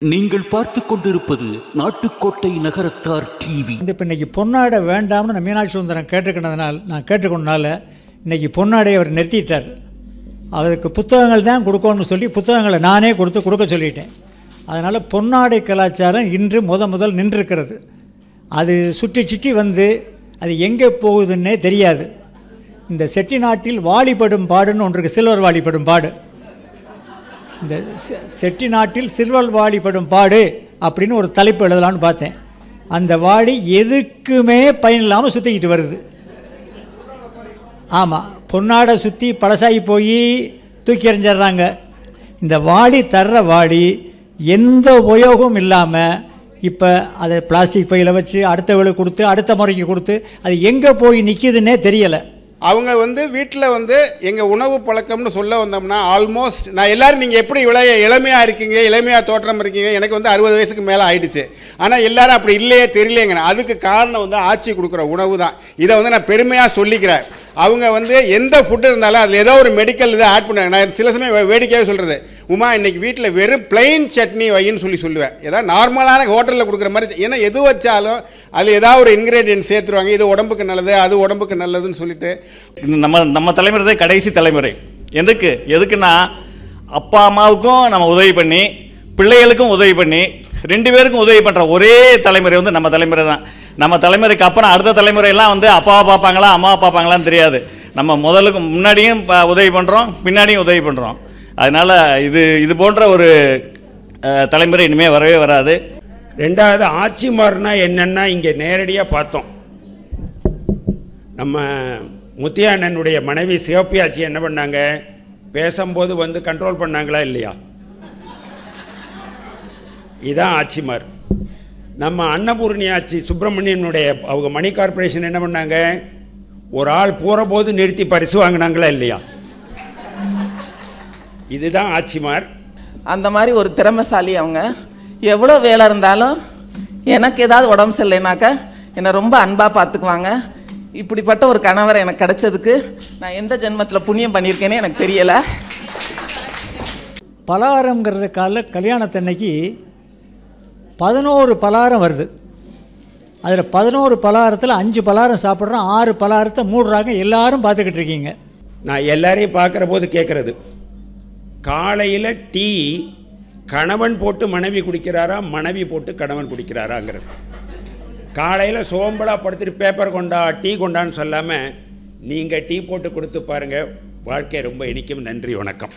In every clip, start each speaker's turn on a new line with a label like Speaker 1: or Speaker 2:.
Speaker 1: நீங்கள் பார்த்து கொண்டிருப்பது நாட்டுக்கோட்டை நகரத்தார் டிவி.
Speaker 2: இப்போ இன்றைக்கி பொன்னாடை வேண்டாம்னு நான் மீனாட்சி சுந்தரம் கேட்டுக்கொண்டனால இன்றைக்கி பொன்னாடையை அவர் நிறுத்திட்டார். அவருக்கு புத்தகங்கள் தான் கொடுக்கணும்னு சொல்லி புத்தகங்களை நானே கொடுக்க சொல்லிட்டேன். அதனால் பொன்னாடை கலாச்சாரம் இன்று முதல் நின்றுருக்கிறது. அது சுற்றி வந்து அது எங்கே போகுதுன்னே தெரியாது. இந்த செட்டிநாட்டில் வாலிபடும் பாடுன்னு ஒன்று இருக்குது, சில்வர் வாலிபடும் பாடு. இந்த செட்டிநாட்டில் சில்வர் வாலிபடும் பாடு அப்படின்னு ஒரு தலைப்பு எழுதலான்னு பார்த்தேன். அந்த வாடி எதுக்குமே பயன் இல்லாமல் சுற்றிக்கிட்டு வருது. ஆமாம், பொன்னாடை சுற்றி பழசாகி போய் தூக்கி எறிஞ்சிட்றாங்க. இந்த வாடி தர்ற வாடி எந்த உபயோகமும் இல்லாமல் இப்போ அதை பிளாஸ்டிக் பையில் வச்சு அடுத்தவளுக்கு கொடுத்து அடுத்த முறைக்கு கொடுத்து அது எங்கே போய் நிற்கிதுன்னே தெரியலை.
Speaker 3: அவங்க வீட்டில் எங்கள் உணவு பழக்கம்னு சொல்ல வந்தோம்னா ஆல்மோஸ்ட் நான் எல்லோரும் நீங்கள் எப்படி இளமையாக இருக்கீங்க, இளமையாக தோற்றம் இருக்கீங்க, எனக்கு 60 வயசுக்கு மேலே ஆயிடுச்சு. ஆனால் எல்லோரும் அப்படி இல்லையே தெரியலேங்க. அதுக்கு காரணம் ஆட்சி கொடுக்குற உணவு தான். இதை நான் பெருமையாக சொல்லிக்கிறேன். அவங்க எந்த ஃபுட்டு இருந்தாலும் அதில் ஏதோ ஒரு மெடிக்கல் இதை ஆட் பண்ணுவாங்க. நான் சில சமயம் வேடிக்கையாக சொல்கிறது, உமா இன்றைக்கி வீட்டில் வெறும் பிளெயின் சட்னி வைன்னு சொல்லுவேன். ஏதாவது நார்மலான ஹோட்டலில் கொடுக்குற மாதிரி. ஏன்னா எது வச்சாலும் அதில் ஏதாவது ஒரு இன்க்ரீடியன்ட் சேர்த்துருவாங்க. இது உடம்புக்கு நல்லது, அது உடம்புக்கு நல்லதுன்னு சொல்லிட்டு.
Speaker 4: நம்ம தலைமுறை தான் கடைசி தலைமுறை. எதுக்குன்னா அப்பா அம்மாவுக்கும் நம்ம உதவி பண்ணி பிள்ளைகளுக்கும் உதவி பண்ணி 2 பேருக்கும் உதவி பண்ணுற ஒரே தலைமுறை நம்ம தலைமுறை தான். நம்ம தலைமுறைக்கு அப்புறம் அடுத்த தலைமுறையெல்லாம் அப்பாவை பார்ப்பாங்களா அம்மாவை பார்ப்பாங்களான்னு தெரியாது. நம்ம முன்னாடியும் உதவி பண்ணுறோம், பின்னாடியும் உதவி பண்ணுறோம். அதனால் இது போன்ற ஒரு தலைமுறை இனிமேல் வரவே வராது.
Speaker 5: ரெண்டாவது, ஆட்சி மாறினா என்னென்னா இங்கே நேரடியாக பார்த்தோம். நம்ம முத்தியானனுடைய மனைவி சிவப்பி ஆட்சி என்ன பண்ணாங்க, பேசும்போது கண்ட்ரோல் பண்ணாங்களா இல்லையா? இதான் ஆட்சி மாறு. நம்ம அன்னபூர்ணி ஆட்சி சுப்பிரமணியனுடைய அவங்க மணி கார்பரேஷன் என்ன பண்ணாங்க, ஒரு ஆள் போகிற போது நிறுத்தி பரிசு வாங்கினாங்களா இல்லையா? இதுதான் ஆட்சிமார்.
Speaker 6: அந்த மாதிரி ஒரு திறமைசாலி. அவங்க எவ்வளோ வேலை இருந்தாலும் எனக்கு ஏதாவது உடம்பு சரியில்லைனாக்கா என்னை ரொம்ப அன்பாக பார்த்துக்குவாங்க. இப்படிப்பட்ட ஒரு கணவர் எனக்கு கிடைச்சதுக்கு நான் எந்த ஜென்மத்தில் புண்ணியம் பண்ணியிருக்கேனே எனக்கு தெரியலை.
Speaker 2: பலகாரங்கிறது கல்யாணத்தன்னைக்கு 11 பலகாரம் வருது. அதில் 11 பலகாரத்தில் 5 பலகாரம் சாப்பிட்றோம், 6 பலகாரத்தை மூடுறாங்க. எல்லாரும் பார்த்துக்கிட்டு இருக்கீங்க.
Speaker 5: நான் எல்லாரையும் பார்க்குற போது கேட்குறது, காலையில் டீ கணவன் போட்டு மனைவி குடிக்கிறாரா, மனைவி போட்டு கணவன் குடிக்கிறாராங்கிறது. காலையில் சோம்பலாக படுத்துட்டு பேப்பர் கொண்டா டீ கொண்டான்னு சொல்லாமல் நீங்கள் டீ போட்டு கொடுத்து பாருங்கள், வாழ்க்கை ரொம்ப இனிக்கும். நன்றி, வணக்கம்.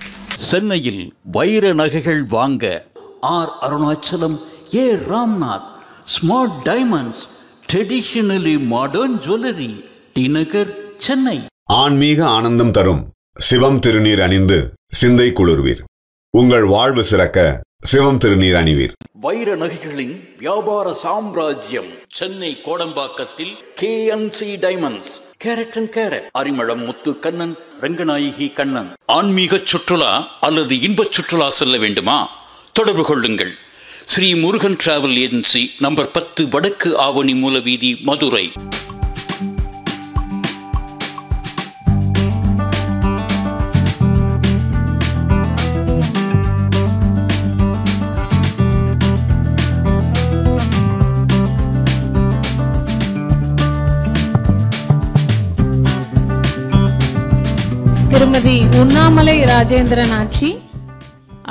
Speaker 1: சென்னையில் வைர நகைகள் வாங்க R Arunachalam, A Ramnath, smart diamonds, traditionally modern jewellery, T Nagar, Chennai.
Speaker 7: ஆன்மீக ஆனந்தம் தரும் சிவம் திருநீர் அணிந்து சிந்தை குளிர்வீர். உங்கள் வாழ்வு சிறக்க சிவம் திருநீர் அணிவீர்.
Speaker 1: வைர நகைகளின் வியாபார சாம்ராஜ்யம் சென்னை கோடம்பாக்கத்தில் KNC diamonds, carat and carat, Arimalam Muthu Kannan, Ranganayaki Kannan. ஆன்மீக சுற்றுலா அல்லது இன்ப சுற்றுலா செல்ல வேண்டுமா? தொடர்பு கொள்ளுங்கள். Sri Murugan travel agency, number 10, வடக்கு ஆவணி மூலவீதி, மதுரை.
Speaker 8: திருமதி உண்ணாமலை ராஜேந்திரன் ஆட்சி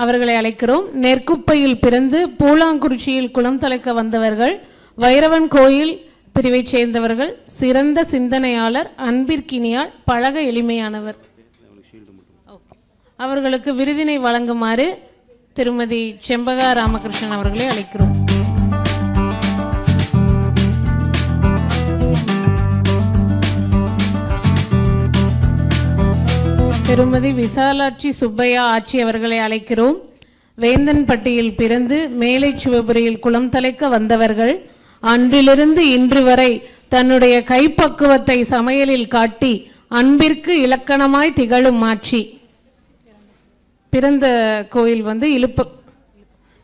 Speaker 8: அவர்களை அழைக்கிறோம். நெற்குப்பையில் பிறந்து பூலாங்குறிச்சியில் குளம் தலைக்க வந்தவர்கள், வைரவன் கோயில் பிரிவைச் சேர்ந்தவர்கள், சிறந்த சிந்தனையாளர், அன்பிற்கினியால், பழக எளிமையானவர். அவர்களுக்கு விருதினை வழங்குமாறு திருமதி செம்பகா ராமகிருஷ்ணன் அவர்களை அழைக்கிறோம். திருமதி விசாலாட்சி சுப்பையா ஆட்சி அவர்களை அழைக்கிறோம். வேந்தன்பட்டியில் பிறந்து மேலை சிவபுரியில் குளம் தலைக்க வந்தவர்கள், அன்றிலிருந்து இன்று வரை தன்னுடைய கைப்பக்குவத்தை சமையலில் காட்டி அன்பிற்கு இலக்கணமாய் திகழும் ஆட்சி. பிறந்த கோயில்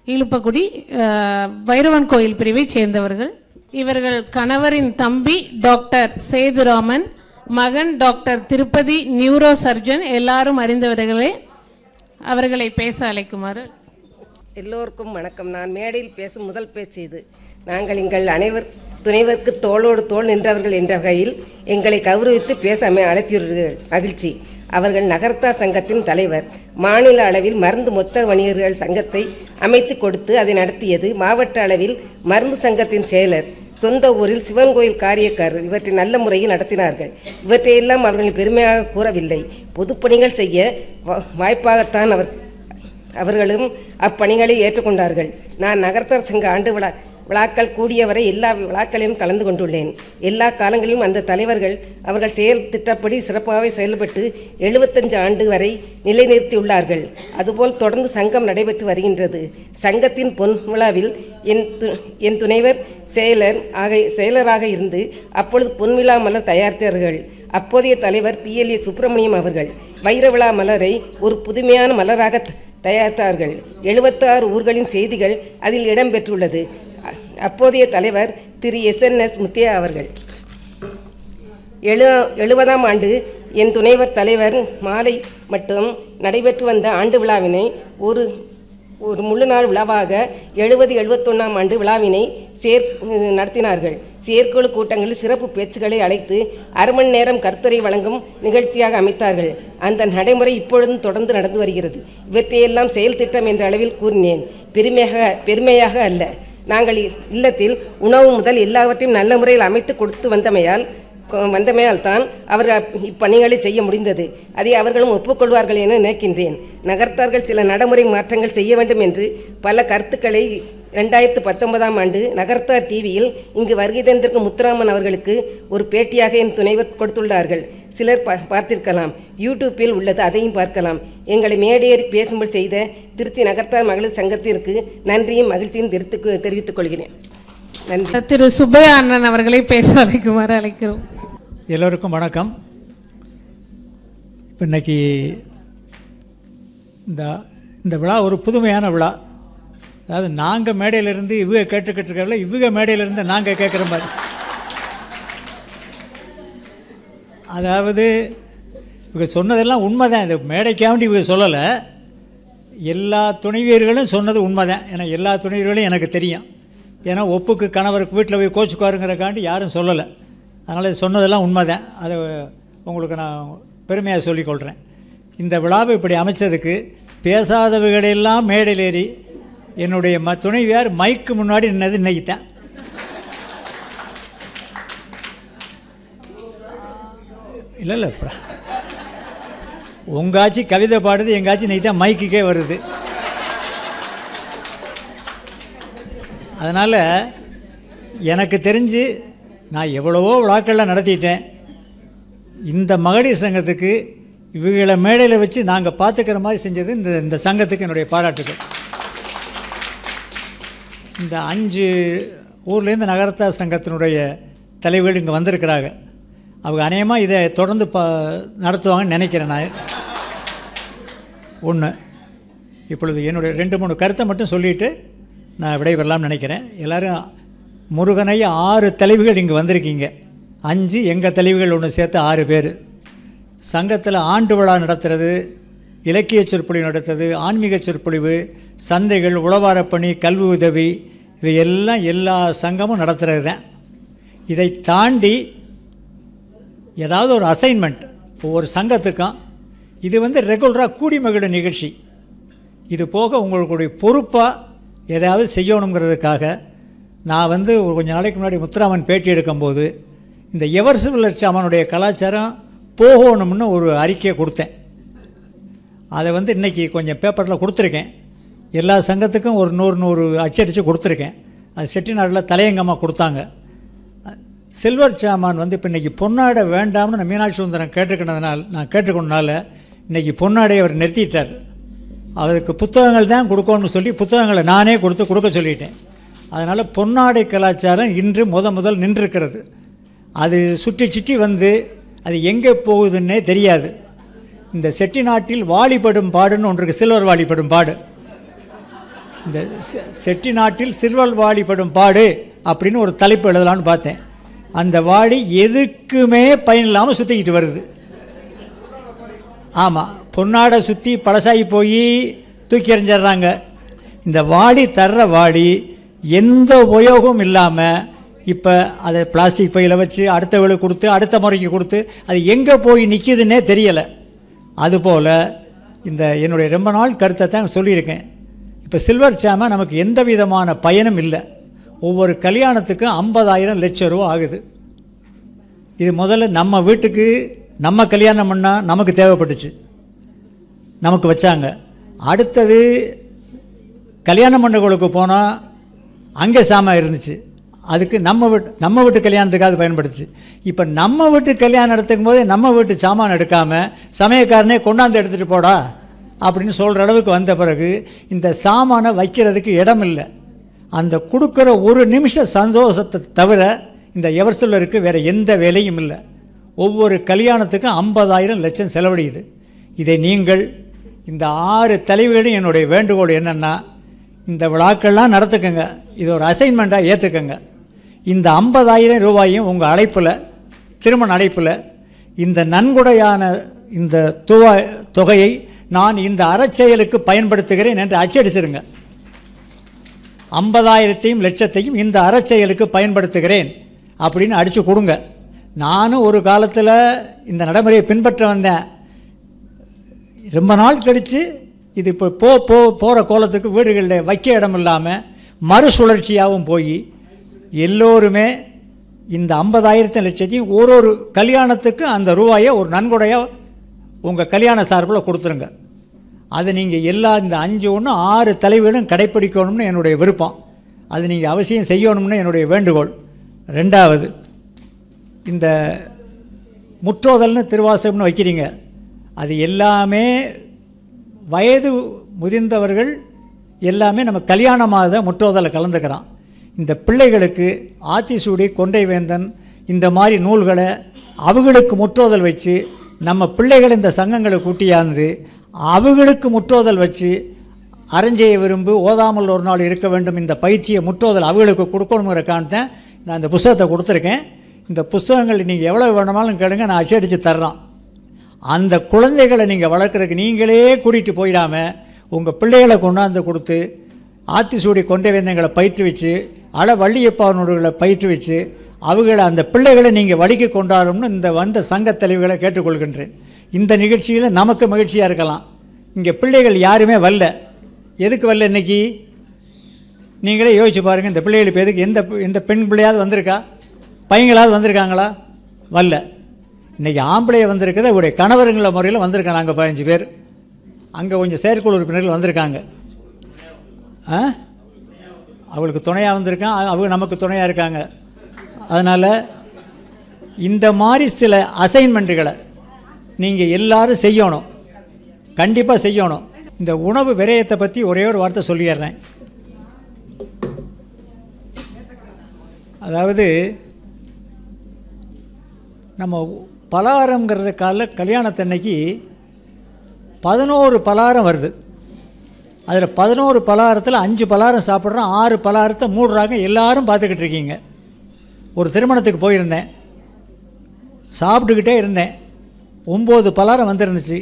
Speaker 8: இலுப்பக்குடி வைரவன் கோயில் பிரிவை சேர்ந்தவர்கள். இவர்கள் கணவரின் தம்பி டாக்டர் சேதுராமன், மகன் டாக்டர் திருப்பதி நியூரோ சர்ஜன், எல்லாரும் அறிந்தவர்களே. அவர்களை பேச அழைக்குமாறு.
Speaker 9: எல்லோருக்கும் வணக்கம். நான் மேடையில் பேசும் முதல் பேச்சு இது. நாங்கள் எங்கள் துணைவருக்கு தோளோடு தோள் நின்றவர்கள் என்ற வகையில் எங்களை கௌரவித்து பேச அழைத்தீர்கள். மகிழ்ச்சி. அவர்கள் நகர்த்தார் சங்கத்தின் தலைவர். மாநில அளவில் மருந்து மொத்த வணிகர்கள் சங்கத்தை அமைத்து கொடுத்து அதை நடத்தியது. மாவட்ட அளவில் மருந்து சங்கத்தின் செயலர். சொந்த ஊரில் சிவன் கோயில் காரியக்காரர். இவற்றை நல்ல முறையில் நடத்தினார்கள். இவற்றையெல்லாம் அவர்கள் பெருமையாக கூறவில்லை. பொதுப்பணிகள் செய்ய வாய்ப்பாகத்தான் அவர்களும் அப்பணிகளை ஏற்றுக்கொண்டார்கள். நான் நகர்த்தார் சங்க ஆண்டு விழாக்கள் கூடியவரை எல்லா விழாக்களிலும் கலந்து கொண்டுள்ளேன். எல்லா காலங்களிலும் அந்த தலைவர்கள் அவர்கள் செயல் திட்டப்படி சிறப்பாக செயல்பட்டு 75 ஆண்டு வரை நிலைநிறுத்தியுள்ளார்கள். அதுபோல் தொடர்ந்து சங்கம் நடைபெற்று வருகின்றது. சங்கத்தின் பொன் விழாவில் என் துணைவர் செயலராக இருந்து அப்பொழுது பொன்விழா மலர் தயாரித்தார்கள். அப்போதைய தலைவர் PLA சுப்பிரமணியம் அவர்கள் வைர விழா மலரை ஒரு புதுமையான மலராக தயாரித்தார்கள். 76 ஊர்களின் செய்திகள் அதில் இடம்பெற்றுள்ளது. அப்போதைய தலைவர் திரு SNS முத்தையா அவர்கள் 70ஆம் ஆண்டு என் துணைவர் தலைவர் மாலை மட்டும் நடைபெற்று வந்த ஆண்டு விழாவினை ஒரு முழு நாள் விழாவாக 70-71ஆம் ஆண்டு விழாவினை நடத்தினார்கள். செயற்குழு கூட்டங்களில் சிறப்பு பேச்சுக்களை அழைத்து அரை மணி நேரம் கருத்துரை வழங்கும் நிகழ்ச்சியாக அமைத்தார்கள். அந்த நடைமுறை இப்பொழுதும் தொடர்ந்து நடந்து வருகிறது. இவற்றையெல்லாம் செயல் திட்டம் என்ற அளவில் கூறினேன். பெருமையாக அல்ல. நாங்கள் இல்லத்தில் உணவு முதல் எல்லாவற்றையும் நல்ல முறையில் அமைத்து கொடுத்து வந்தமையால் தான் அவர்கள் இப்பணிகளை செய்ய முடிந்தது. அதை அவர்களும் ஒப்புக்கொள்வார்கள் என நினைக்கின்றேன். நகர்த்தார்கள் சில நடைமுறை மாற்றங்கள் செய்ய வேண்டும் என்று பல கருத்துக்களை 2019ஆம் ஆண்டு நகர்த்தார் டிவியில் இங்கு வருகை தந்திருக்கும் முத்துராமன் அவர்களுக்கு ஒரு பேட்டியாக என் துணைவர் கொடுத்துள்ளார்கள். சிலர் பார்த்திருக்கலாம். யூடியூப்பில் உள்ளது, அதையும் பார்க்கலாம். எங்களை மேடையேறி பேசும்படி செய்த திருச்சி நகர்த்தார் மகளிர் சங்கத்திற்கு நன்றியும் மகிழ்ச்சியும் தெரிவித்துக் கொள்கிறேன். நன்றி.
Speaker 8: திரு சுப்பையா அண்ணன் அவர்களை பேச அழைக்குமாறு அழைக்கிறோம்.
Speaker 2: எல்லோருக்கும் வணக்கம். இப்போ இன்றைக்கி இந்த விழா ஒரு புதுமையான விழா. அதாவது நாங்கள் மேடையிலிருந்து இவங்க கேட்டுக்கிட்டு இருக்கிறல, இவங்க மேடையிலிருந்து நாங்கள் கேட்குற மாதிரி. அதாவது இவங்க சொன்னதெல்லாம் உண்மை தான். இது மேடைக்காண்டி இவங்க சொல்லலை. எல்லா துணைவியர்களும் சொன்னது உண்மை தான். ஏன்னா எல்லா துணைவியர்களும் எனக்கு தெரியும். ஏன்னா ஒப்புக்கு கணவருக்கு வீட்டில் போய் கோச்சுக்குவாருங்கிறக்காண்டி யாரும் சொல்லலை. அதனால் சொன்னதெல்லாம் உண்மை தான். அதை உங்களுக்கு நான் பெருமையாக சொல்லிக்கொள்கிறேன். இந்த விழாவை இப்படி அமைச்சதுக்கு பேசாதவர்களெல்லாம் மேடையில் ஏறி என்னுடைய துணைவியார் மைக்கு முன்னாடி நின்னது இன்னைக்குத்தான். இல்லை உங்காச்சி கவிதை பாடுது, எங்காச்சி இன்னைக்கு தான் மைக்குக்கே வருது. அதனால் எனக்கு தெரிஞ்சு நான் எவ்வளவோ விழாக்கள்லாம் நடத்திட்டேன். இந்த மகளிர் சங்கத்துக்கு இவங்களை மேடையில் வச்சு நாங்கள் பார்த்துக்கிற மாதிரி செஞ்சது இந்த சங்கத்துக்கு என்னுடைய பாராட்டுகள். இந்த 5 ஊர்லேருந்து நகரத்தார் சங்கத்தினுடைய தலைவர்கள் இங்கே வந்திருக்கிறாங்க. அவங்க அநேகமாக இதை தொடர்ந்து நடத்துவாங்கன்னு நினைக்கிறேன். நான் ஒன்று இப்பொழுது என்னுடைய 2-3 கருத்தை மட்டும் சொல்லிவிட்டு நான் விடைபெறலாம்னு நினைக்கிறேன். எல்லோரும் முருகனை 6 தலைவிகள் இங்கே வந்திருக்கீங்க. 5 எங்கள் தலைவிகள் ஒன்று சேர்த்து 6 பேர். சங்கத்தில் ஆண்டு விழா நடத்துறது, இலக்கிய சொற்பொழிவு நடத்துறது, ஆன்மீக சொற்பொழிவு, சந்தைகள், உழவாரப்பணி, கல்வி உதவி, இவையெல்லாம் எல்லா சங்கமும் நடத்துகிறது தான். இதை தாண்டி ஏதாவது ஒரு அசைன்மெண்ட் ஒவ்வொரு சங்கத்துக்கும். இது ரெகுலராக கூடி மகிழும் நிகழ்ச்சி. இது போக உங்களுடைய பொறுப்பாக ஏதாவது செய்யணுங்கிறதுக்காக நான் கொஞ்ச நாளைக்கு முன்னாடி முத்துராமன் பேட்டி எடுக்கும்போது இந்த எவர்சிவலட்சாமனுடைய கலாச்சாரம் போகணும்னு ஒரு அறிக்கையை கொடுத்தேன். அதை இன்றைக்கி கொஞ்சம் பேப்பரில் கொடுத்துருக்கேன். எல்லா சங்கத்துக்கும் ஒரு 100 அச்சடித்து கொடுத்துருக்கேன். அது செட்டிநாட்டில் தலையங்கமாக கொடுத்தாங்க. சில்வர் சாமான் இப்போ இன்றைக்கி பொன்னாடை வேண்டாம்னு நான் மீனாட்சி சுந்தரம் கேட்டுக்கொண்டனால இன்றைக்கி பொன்னாடையை அவர் நிறுத்திட்டார். அவருக்கு புத்தகங்கள் தான் கொடுக்கணும்னு சொல்லி புத்தகங்களை நானே கொடுக்க சொல்லிட்டேன். அதனால் பொன்னாடை கலாச்சாரம் இன்று முதல் நின்றுருக்கிறது. அது சுற்றி அது எங்கே போகுதுன்னே தெரியாது. இந்த செட்டிநாட்டில் வாலிபடும் பாடுன்னு ஒன்று இருக்குது. சில்வர் வாலிபடும் பாடு. இந்த செட்டிநாட்டில் சில்வர் வாலிபடும் பாடு அப்படின்னு ஒரு தலைப்பு எழுதலான்னு பார்த்தேன். அந்த வாடி எதுக்குமே பயனில்லாமல் சுற்றிக்கிட்டு வருது. ஆமாம், பொன்னாடை சுற்றி பழசாகி போய் தூக்கி எறிஞ்சிட்றாங்க. இந்த வாளி தர்ற வாளி எந்த உபயோகமும் இல்லாமல் இப்போ அதை பிளாஸ்டிக் பையில் வச்சு அடுத்த வேலை கொடுத்து அடுத்த முறைக்கு கொடுத்து அது எங்கே போய் நிற்கிதுன்னே தெரியலை. அதுபோல் இந்த என்னுடைய ரொம்ப நாள் கருத்தை தான் சொல்லியிருக்கேன். இப்போ சில்வர் சாமை நமக்கு எந்த விதமான பயனும் இல்லை. ஒவ்வொரு கல்யாணத்துக்கும் 50,000 லட்சம் ரூபா ஆகுது. இது முதல்ல நம்ம வீட்டுக்கு நம்ம கல்யாணம் பண்ணால் நமக்கு தேவைப்பட்டுச்சு, நமக்கு வச்சாங்க. அடுத்தது கல்யாண மண்டபங்களுக்கு போனால் அங்கே சாமை இருந்துச்சு, அதுக்கு நம்ம வீட்டு கல்யாணத்துக்கு அது பயன்படுச்சு. இப்போ நம்ம வீட்டு கல்யாணம் எடுத்துக்கும் போதே நம்ம வீட்டு சாமான் எடுக்காமல் சமயக்காரனே கொண்டாந்து எடுத்துகிட்டு போடா அப்படின்னு சொல்கிற அளவுக்கு வந்த பிறகு இந்த சாமானை வைக்கிறதுக்கு இடம் இல்லை. அந்த கொடுக்குற ஒரு நிமிஷம் சந்தோஷத்தை தவிர இந்த எவர்சில்வருக்கு வேறு எந்த வேலையும் இல்லை. ஒவ்வொரு கல்யாணத்துக்கும் 50,000 லட்சம் செலவழியுது. இதை நீங்கள் இந்த 6 தலைவர்களும் என்னுடைய வேண்டுகோள் என்னென்னா, இந்த விழாக்கள்லாம் நடத்துக்கங்க, இது ஒரு அசைன்மெண்ட்டாக ஏற்றுக்கங்க. இந்த 50,000 ரூபாயும் உங்கள் அழைப்பில், திருமண அழைப்பில் இந்த நன்கொடையான இந்த தொகையை நான் இந்த அறச்செயலுக்கு பயன்படுத்துகிறேன் என்று அச்சடிச்சிருங்க. 50,000 லட்சத்தையும் இந்த அறச்செயலுக்கு பயன்படுத்துகிறேன் அப்படின்னு அடித்து கொடுங்க. நானும் ஒரு காலத்தில் இந்த நடைமுறையை பின்பற்ற வந்தேன். ரொம்ப நாள் கழித்து இது இப்போ போகிற கோலத்துக்கு வீடுகளில் வைக்க இடம் இல்லாமல் மறுசுழற்சியாகவும் போய் எல்லோருமே இந்த 50,000 லட்சத்தையும் ஒரு கல்யாணத்துக்கு அந்த ரூபாயை ஒரு நன்கொடையாக உங்கள் கல்யாண சார்பில் கொடுத்துருங்க. அதை நீங்கள் இந்த 5 தலைவர்களும் கடைப்பிடிக்கணும்னு என்னுடைய விருப்பம். அது நீங்கள் அவசியம் செய்யணும்னு என்னுடைய வேண்டுகோள். 2வது, இந்த முற்றோதல்னு திருவாசகம்னு வைக்கிறீங்க, அது எல்லாமே வயது முதிர்ந்தவர்கள் எல்லாமே நம்ம கல்யாணமாக முற்றோதலை கலந்துக்கிறான். இந்த பிள்ளைகளுக்கு ஆத்திசூடி, கொன்றைவேந்தன் இந்த மாதிரி நூல்களை அவங்களுக்கு முற்றோதல் வச்சு நம்ம பிள்ளைகள் இந்த சங்கங்களை கூட்டியாந்து அவங்களுக்கு முற்றோதல் வச்சு அறஞ்செய்ய விரும்பு ஓதாமல் ஒரு நாள் இருக்க வேண்டும் இந்த பயிற்சியை முற்றோதல் அவங்களுக்கு கொடுக்கணுங்கிற காரணத்தை நான் இந்த புத்தகத்தை கொடுத்துருக்கேன். இந்த புத்தகங்கள் நீங்கள் எவ்வளோ வேணுமாலும் கேளுங்க, நான் அச்சடித்து தர்றேன். அந்த குழந்தைகளை நீங்கள் வளர்க்குறதுக்கு நீங்களே கூட்டிகிட்டு போயிடாமல் உங்கள் பிள்ளைகளை கொண்டாந்து கொடுத்து ஆத்திசூடி கொன்றைவேந்தங்களை பயிற்றுவிச்சு வள்ளியப்பா நூல்களை பயிற்றுவிச்சு அவங்கள அந்த பிள்ளைகளை நீங்கள் வழிக்கு கொண்டாடும்னு இந்த வந்த சங்க தலைவர்களை கேட்டுக்கொள்கின்றேன். இந்த நிகழ்ச்சியில் நமக்கு மகிழ்ச்சியாக இருக்கலாம். இங்கே பிள்ளைகள் யாருமே வரல. எதுக்கு வரல இன்றைக்கி நீங்களே யோசிச்சு பாருங்கள். இந்த பிள்ளைகளுக்கு எதுக்கு எந்த பெண் பிள்ளையாவது வந்திருக்கா, பையங்களாவது வந்திருக்காங்களா? வரல. இன்றைக்கி ஆம்பளையை வந்திருக்கிறத அவருடைய கணவருங்கள முறையில் வந்திருக்காங்க. நாங்கள் 15 பேர் அங்கே கொஞ்சம் செயற்குழு உறுப்பினர்கள் வந்திருக்காங்க. அவளுக்கு துணையாக வந்திருக்கான், அவங்க நமக்கு துணையாக இருக்காங்க. அதனால் இந்த மாதிரி சில அசைன்மெண்ட்டுகளை நீங்கள் எல்லோரும் செய்யணும், கண்டிப்பாக செய்யணும். இந்த உணவு விரயத்தை பற்றி ஒரே ஒரு வார்த்தை சொல்லிடுறேன். அதாவது நம்ம பலகாரங்கிறது கல்யாணத்தன்னைக்கு 11 பலகாரம் வருது. அதில் 11 பலகாரத்தில் 5 பலகாரம் சாப்பிட்றோம், 6 பலகாரத்தை மூடுறாங்க. எல்லோரும் பார்த்துக்கிட்டு இருக்கீங்க. ஒரு திருமணத்துக்கு போயிருந்தேன், சாப்பிட்டுக்கிட்டே இருந்தேன். 9 பலகாரம் வந்துருந்துச்சு.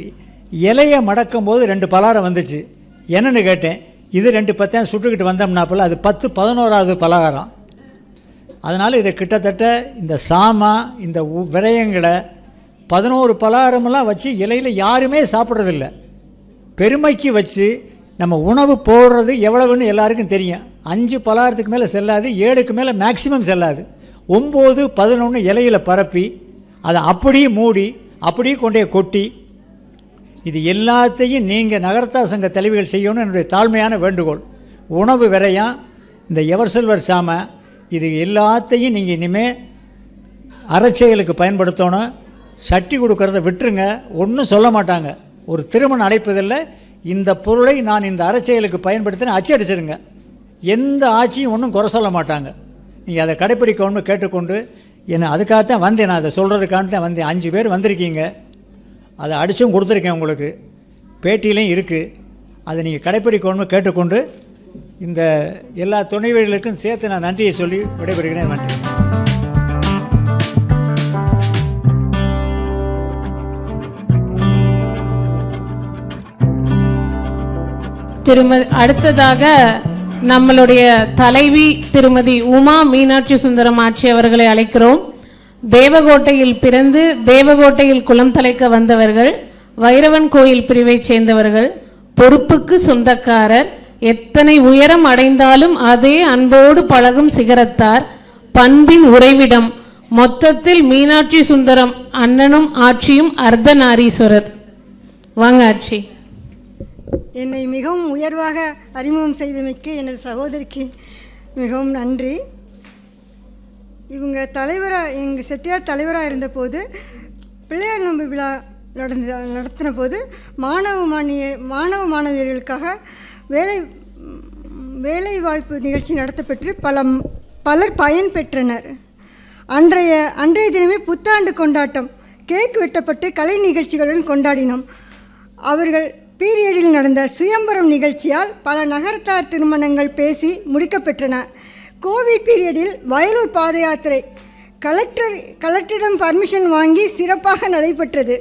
Speaker 2: இலையை மடக்கும் போது 2 பலகாரம் வந்துச்சு. என்னென்னு கேட்டேன். இது 2 பத்தையும் சுட்டுக்கிட்டு வந்தோம்னாப்பில் அது 10 11வது பலகாரம். அதனால் இதை கிட்டத்தட்ட இந்த சாமா இந்த விரயங்களை 11 பலகாரமெல்லாம் வச்சு இலையில் யாருமே சாப்பிட்றதில்ல. பெருமைக்கு வச்சு நம்ம உணவு போடுறது எவ்வளவுன்னு எல்லாருக்கும் தெரியும். 5 பலகாரத்துக்கு மேலே செல்லாது, 7க்கு மேலே மேக்சிமம் செல்லாது. 9 11 இலையில் பரப்பி அதை அப்படியே மூடி அப்படியே கொண்டே கொட்டி இது எல்லாத்தையும் நீங்கள் நகரத்தார் சங்க தலைவிகள் செய்யணும்னு என்னுடைய தாழ்மையான வேண்டுகோள். உணவு விரயம், இந்த எவர்சில்வர் சாமை, இது எல்லாத்தையும் நீங்கள் இனிமேல் அறச்செயலுக்கு பயன்படுத்தணும். சட்டி கொடுக்கறத விட்டுருங்க, ஒன்றும் சொல்ல மாட்டாங்க. ஒரு திருமணம் அழைப்பதில்லை, இந்த பொருளை நான் இந்த அறச்செயலுக்கு பயன்படுத்தின அச்சடிச்சிருங்க. எந்த ஆட்சியும் ஒன்றும் குறை சொல்ல மாட்டாங்க. நீங்கள் அதை கடைப்பிடிக்கணும்னு கேட்டுக்கொண்டு அதுக்காகத்தான் வந்தேன். நான் அதை சொல்கிறதுக்காக தான் வந்தேன். 5 பேர் வந்திருக்கீங்க, அதை அடித்தும் கொடுத்துருக்கேன். உங்களுக்கு பேட்டியிலையும் இருக்குது. அதை நீங்கள் கடைப்பிடிக்கணும்னு கேட்டுக்கொண்டு இந்த எல்லா துணைவர்களுக்கும் சேர்த்து நான் நன்றியை சொல்லி விடைபெறுகிறேன். நன்றி.
Speaker 8: அடுத்ததாக நம்மளுடைய தலைவி திருமதி உமா மீனாட்சி சுந்தரம் ஆட்சி அவர்களை அழைக்கிறோம். தேவகோட்டையில் பிறந்து தேவகோட்டையில் குளம் தலைக்க வந்தவர்கள், வைரவன் கோயில் பிரிவை சேர்ந்தவர்கள், பொறுப்புக்கு சொந்தக்காரர், எத்தனை உயரம் அடைந்தாலும் அதே அன்போடு பழகும் சிகரத்தார், பண்பின் உறைவிடம், மொத்தத்தில் மீனாட்சி சுந்தரம் அண்ணனும் ஆட்சியும் அர்த்தநாரீஸ்வரர். வாங்க ஆட்சி.
Speaker 10: என்னை மிகவும் உயர்வாக அறிமுகம் செய்தமைக்கு எனது சகோதரிக்கு மிகவும் நன்றி. இவங்க தலைவராக எங்கள் செட்டியார் தலைவராக இருந்தபோது பிள்ளையார் நோன்பு விழா நடத்தின போது மாணவ மாணவியர்களுக்காக வேலைவாய்ப்பு நிகழ்ச்சி நடத்தப்பட்டு பலர் பயன் பெற்றனர். அன்றைய தினமே புத்தாண்டு கொண்டாட்டம் கேக் வெட்டப்பட்டு கலை நிகழ்ச்சிகளுடன் கொண்டாடினோம். அவர்கள் பீரியடில் நடந்த சுயம்பரம் நிகழ்ச்சியால் பல நகரத்தார் திருமணங்கள் பேசி முடிக்கப்பெற்றன. கோவிட் பீரியடில் வயலூர் பாத யாத்திரை கலெக்டரிடம் பர்மிஷன் வாங்கி சிறப்பாக நடைபெற்றது.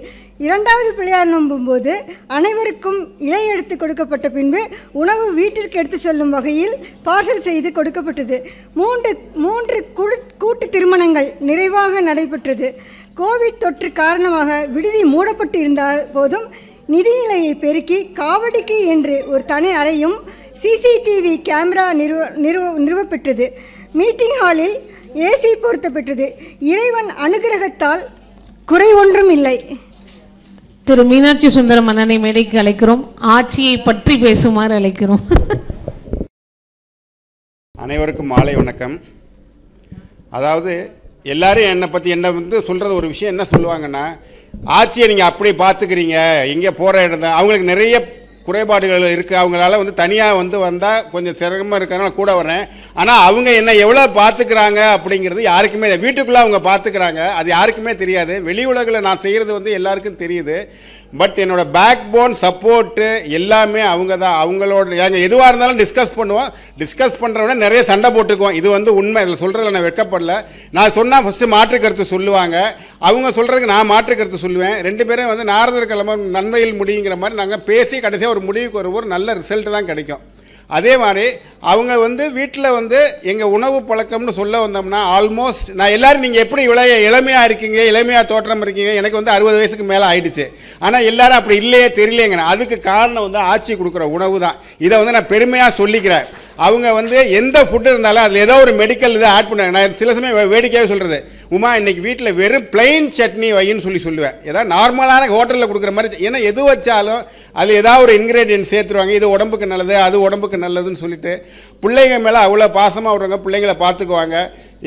Speaker 10: இரண்டாவது பிள்ளையார் நோன்பும் போது அனைவருக்கும் இலை எடுத்து கொடுக்கப்பட்ட பின்பு உணவு வீட்டிற்கு எடுத்து செல்லும் வகையில் பார்சல் செய்து கொடுக்கப்பட்டது. மூன்று கூட்டு திருமணங்கள் நிறைவாக நடைபெற்றது. கோவிட் தொற்று காரணமாக விடுதி மூடப்பட்டு இருந்த போதும் நிதிநிலையை பெருக்கி காவடிக்கு என்று ஒரு தனி அறையும் சிசிடிவி கேமரா நிறுவப்பெற்றது. மீட்டிங் ஹாலில் ஏசி பொருத்தப்பெற்றது. இறைவன் அனுகிரகத்தால் குறை ஒன்றும் இல்லை.
Speaker 8: திரு மீனாட்சி சுந்தரம் அண்ணனை மேடைக்கு அழைக்கிறோம். ஆட்சியை பற்றி பேசுமாறு அழைக்கிறோம்.
Speaker 3: அனைவருக்கும் மாலை வணக்கம். அதாவது எல்லாரும் என்னை வந்து சொல்கிறது ஒரு விஷயம் என்ன சொல்லுவாங்கன்னா, ஆட்சியை நீங்கள் அப்படி பார்த்துக்கிறீங்க, எங்கே போகிற இடம் தான் அவங்களுக்கு நிறைய குறைபாடுகள் இருக்குது, அவங்களால வந்து தனியாக வந்தால் கொஞ்சம் சிரமமாக இருக்கிறனால கூட வரேன். ஆனால் அவங்க என்ன எவ்வளோ பார்த்துக்கிறாங்க அப்படிங்கிறது யாருக்குமே, வீட்டுக்குள்ளே அவங்க பார்த்துக்கிறாங்க, அது யாருக்குமே தெரியாது. வெளி உலகில் நான் செய்கிறது எல்லாருக்கும் தெரியுது. பட் என்னோட பேக் போன் சப்போர்ட்டு எல்லாமே அவங்க தான். அவங்களோட நாங்கள் எதுவாக இருந்தாலும் டிஸ்கஸ் பண்ணுவோம். டிஸ்கஸ் பண்ணுறவிட நிறைய சண்டை போட்டுக்குவோம். இது உண்மை. இதில் சொல்கிறதில் நான் வெட்கப்படல. நான் சொன்னால் ஃபஸ்ட்டு மாற்று கருத்து சொல்லுவாங்க, அவங்க சொல்கிறதுக்கு நான் மாற்று கருத்து சொல்லுவேன். ரெண்டு பேரும் நாரதர் கிழமை நன்மையில் முடியுங்கிற மாதிரி நாங்கள் பேசி கடைசியாக ஒரு முடிவுக்கு ஒரு நல்ல ரிசல்ட்டு தான் கிடைக்கும். அதே மாதிரி அவங்க வீட்டில் எங்கள் உணவு பழக்கம்னு சொல்ல வந்தோம்னா ஆல்மோஸ்ட் நான் எல்லோரும் நீங்கள் எப்படி இளமையாக இருக்கீங்க, இளமையாக தோற்றம் இருக்கீங்க, எனக்கு 60 வயசுக்கு மேலே ஆயிடுச்சு. ஆனால் எல்லாரும் அப்படி இல்லையே தெரியலேங்கிறேன். அதுக்கு காரணம் ஆட்சி கொடுக்குற உணவு தான். இதை நான் பெருமையாக சொல்லிக்கிறேன். அவங்க எந்த ஃபுட்டு இருந்தாலும் அதில் ஏதோ ஒரு மெடிக்கல் இதை ஆட் பண்ணுவாங்க. நான் சில சமயம் வேடிக்கையாக சொல்கிறது, உமா இன்னைக்கு வீட்டில் வெறும் பிளெயின் சட்னி வைன்னு சொல்லுவேன். ஏதாவது நார்மலான ஹோட்டலில் கொடுக்குற மாதிரி. ஏன்னா எது வச்சாலும் அது ஏதாவது ஒரு இன்க்ரீடியன்ட் சேர்த்துருவாங்க. இது உடம்புக்கு நல்லது, அது உடம்புக்கு நல்லதுன்னு சொல்லிட்டு பிள்ளைங்க மேலே அவ்வளோ பாசமாக விடுவாங்க. பிள்ளைங்களை பார்த்துக்குவாங்க.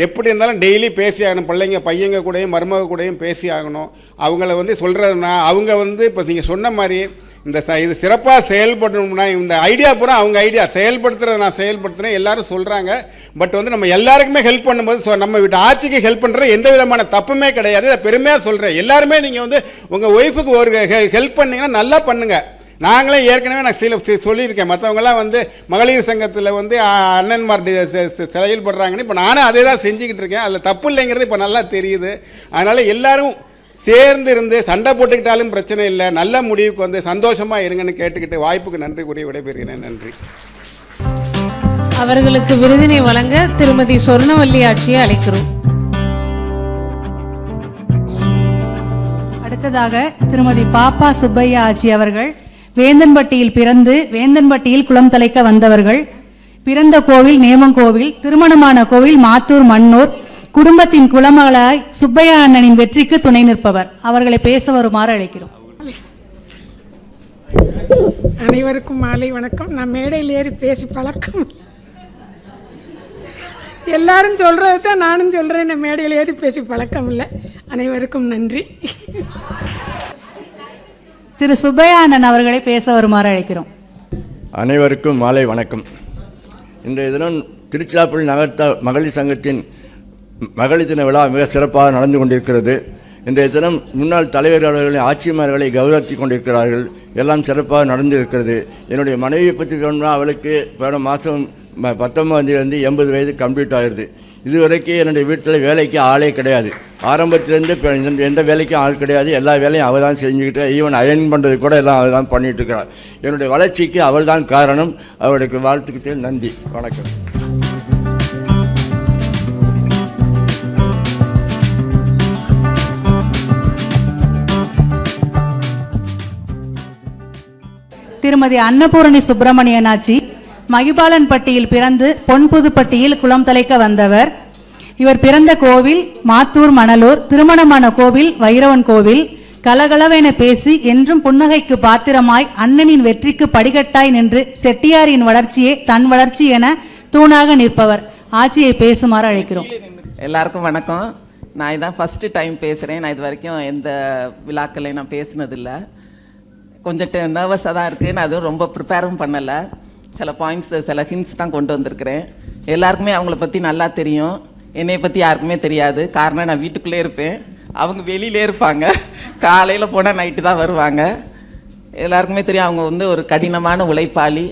Speaker 3: எப்படி இருந்தாலும் டெய்லி பேசி ஆகணும். பையங்க கூடயும் மருமக கூடயும் பேசி ஆகணும். அவங்கள சொல்கிறதுனா அவங்க இப்போ நீங்கள் சொன்ன மாதிரி இது சிறப்பாக செயல்படணும்னா இந்த ஐடியா பூரா அவங்க ஐடியா செயல்படுத்துறதை நான் செயல்படுத்துகிறேன் எல்லாரும் சொல்கிறாங்க. பட் நம்ம எல்லாருக்குமே ஹெல்ப் பண்ணும்போது நம்ம வீட்டு ஆட்சிக்கு ஹெல்ப் பண்ணுற எந்த விதமான தப்புமே கிடையாது. அதை பெருமையாக சொல்கிறேன். எல்லாருமே நீங்கள் உங்கள் ஒய்ஃபுக்கு ஒரு ஹெல்ப் பண்ணிங்கன்னா நல்லா பண்ணுங்கள். நாங்களே ஏற்கனவே நான் சொல்லியிருக்கேன். மற்றவங்களாம் மகளிர் சங்கத்தில் அண்ணன்மார் செயல்படுறாங்கன்னு இப்போ நானும் அதே தான் செஞ்சுக்கிட்டு இருக்கேன். அதில் தப்பு இல்லைங்கிறது இப்போ நல்லா தெரியுது. அதனால் எல்லோரும் சேர்ந்து இருந்து சண்டை போட்டுக்கிட்டாலும் பிரச்சனை இல்லை, நல்ல முடிவுக்கு சந்தோஷமாக இருங்கன்னு கேட்டுக்கிட்டு வாய்ப்புக்கு நன்றி கூறி விடைபெறுகிறேன். நன்றி.
Speaker 8: அவர்களுக்கு விருதினை வழங்க திருமதி சொர்ணவல்லி ஆட்சியை அழைக்கிறோம்.
Speaker 11: அடுத்ததாக திருமதி பாப்பா சுப்பையா ஆட்சி அவர்கள் வேந்தன்பட்டியில் பிறந்து வேந்தன்பட்டியில் குளம் தலைக்க வந்தவர்கள். பிறந்த கோவில் நேமங்கோவில், திருமணமான கோவில் மாத்தூர் மன்னூர். குடும்பத்தின் குலமகளாய் சுப்பையா அண்ணனின் வெற்றிக்கு துணை நிற்பவர். அவர்களை பேச வருமாறு அழைக்கிறோம்.
Speaker 12: அனைவருக்கும் மாலை வணக்கம். நான் மேடையில் ஏறி பேசி பழக்கம், எல்லாரும் சொல்கிறது தான் நானும் சொல்கிறேன். நான் மேடையில் ஏறி பேசி பழக்கம் இல்லை. அனைவருக்கும் நன்றி.
Speaker 11: திரு சுப்பையா அண்ணன் அவர்களை பேச வருமாறு அழைக்கிறோம்.
Speaker 13: அனைவருக்கும் மாலை வணக்கம். இன்றைய தினம் திருச்சிராப்பள்ளி நகர்த்த மகளிர் சங்கத்தின் மகளிர் தின விழா மிக சிறப்பாக நடந்து கொண்டிருக்கிறது. இன்றைய தினம் முன்னாள் தலைவர்களை ஆட்சிமார்களை கௌரவித்து கொண்டிருக்கிறார்கள். எல்லாம் சிறப்பாக நடந்திருக்கிறது. என்னுடைய மனைவியை பற்றி சொன்னால் அவளுக்கு போன மாதம் 19 80 வயது கம்ப்ளீட் ஆகிடுது. இது வரைக்கும் என்னுடைய வீட்டில் வேலைக்கு ஆளே கிடையாது. ஆரம்பத்திலேருந்து இப்போ எந்த வேலைக்கும் ஆள் கிடையாது. எல்லா வேலையும் அவள் தான் செஞ்சுக்கிட்டு, ஈவன் அயர்ன் பண்ணுறது கூட எல்லாம் அவள் தான் பண்ணிகிட்டு இருக்கிறாள். என்னுடைய வளர்ச்சிக்கு அவள் தான் காரணம். அவளுக்கு வாழ்த்துக்கிட்டே நன்றி. வணக்கம்.
Speaker 11: திருமதி அன்னபூரணி சுப்பிரமணியனாச்சி மகிபாலன்பட்டியில் பிறந்து பொன்புதுப்பட்டியில் குளம் தலைக்க வந்தவர். இவர் பிறந்த கோவில் மாத்தூர் மணலூர், திருமணமான கோவில் வைரவன் கோவில். கலகலவென பேசி என்றும் புன்னகைக்கு பாத்திரமாய் அண்ணனின் வெற்றிக்கு படிக்கட்டாய் நின்று செட்டியாரின் வளர்ச்சியே தன் வளர்ச்சி என தூணாக நிற்பவர். ஆட்சியை பேசுமாறு அழைக்கிறோம்.
Speaker 6: எல்லாருக்கும் வணக்கம். நான் இதான் ஃபஸ்ட்டு டைம் பேசுகிறேன். நான் இது வரைக்கும் எந்த விழாக்களையும் நான் பேசினதில்லை. கொஞ்சம் நர்வஸாக தான் இருக்குது. நான் அதுவும் ரொம்ப ப்ரிப்பேரும் பண்ணலை. சில பாயிண்ட்ஸ், சில ஹிண்ட்ஸ் தான் கொண்டு வந்திருக்கிறேன். எல்லாருக்குமே அவங்கள பற்றி நல்லா தெரியும். என்னை பற்றி யாருக்குமே தெரியாது. காரணம், நான் வீட்டுக்குள்ளே இருப்பேன், அவங்க வெளியிலே இருப்பாங்க. காலையில் போனால் நைட்டு தான் வருவாங்க. எல்லாருக்குமே தெரியும் அவங்க வந்து ஒரு கடினமான உழைப்பாளி.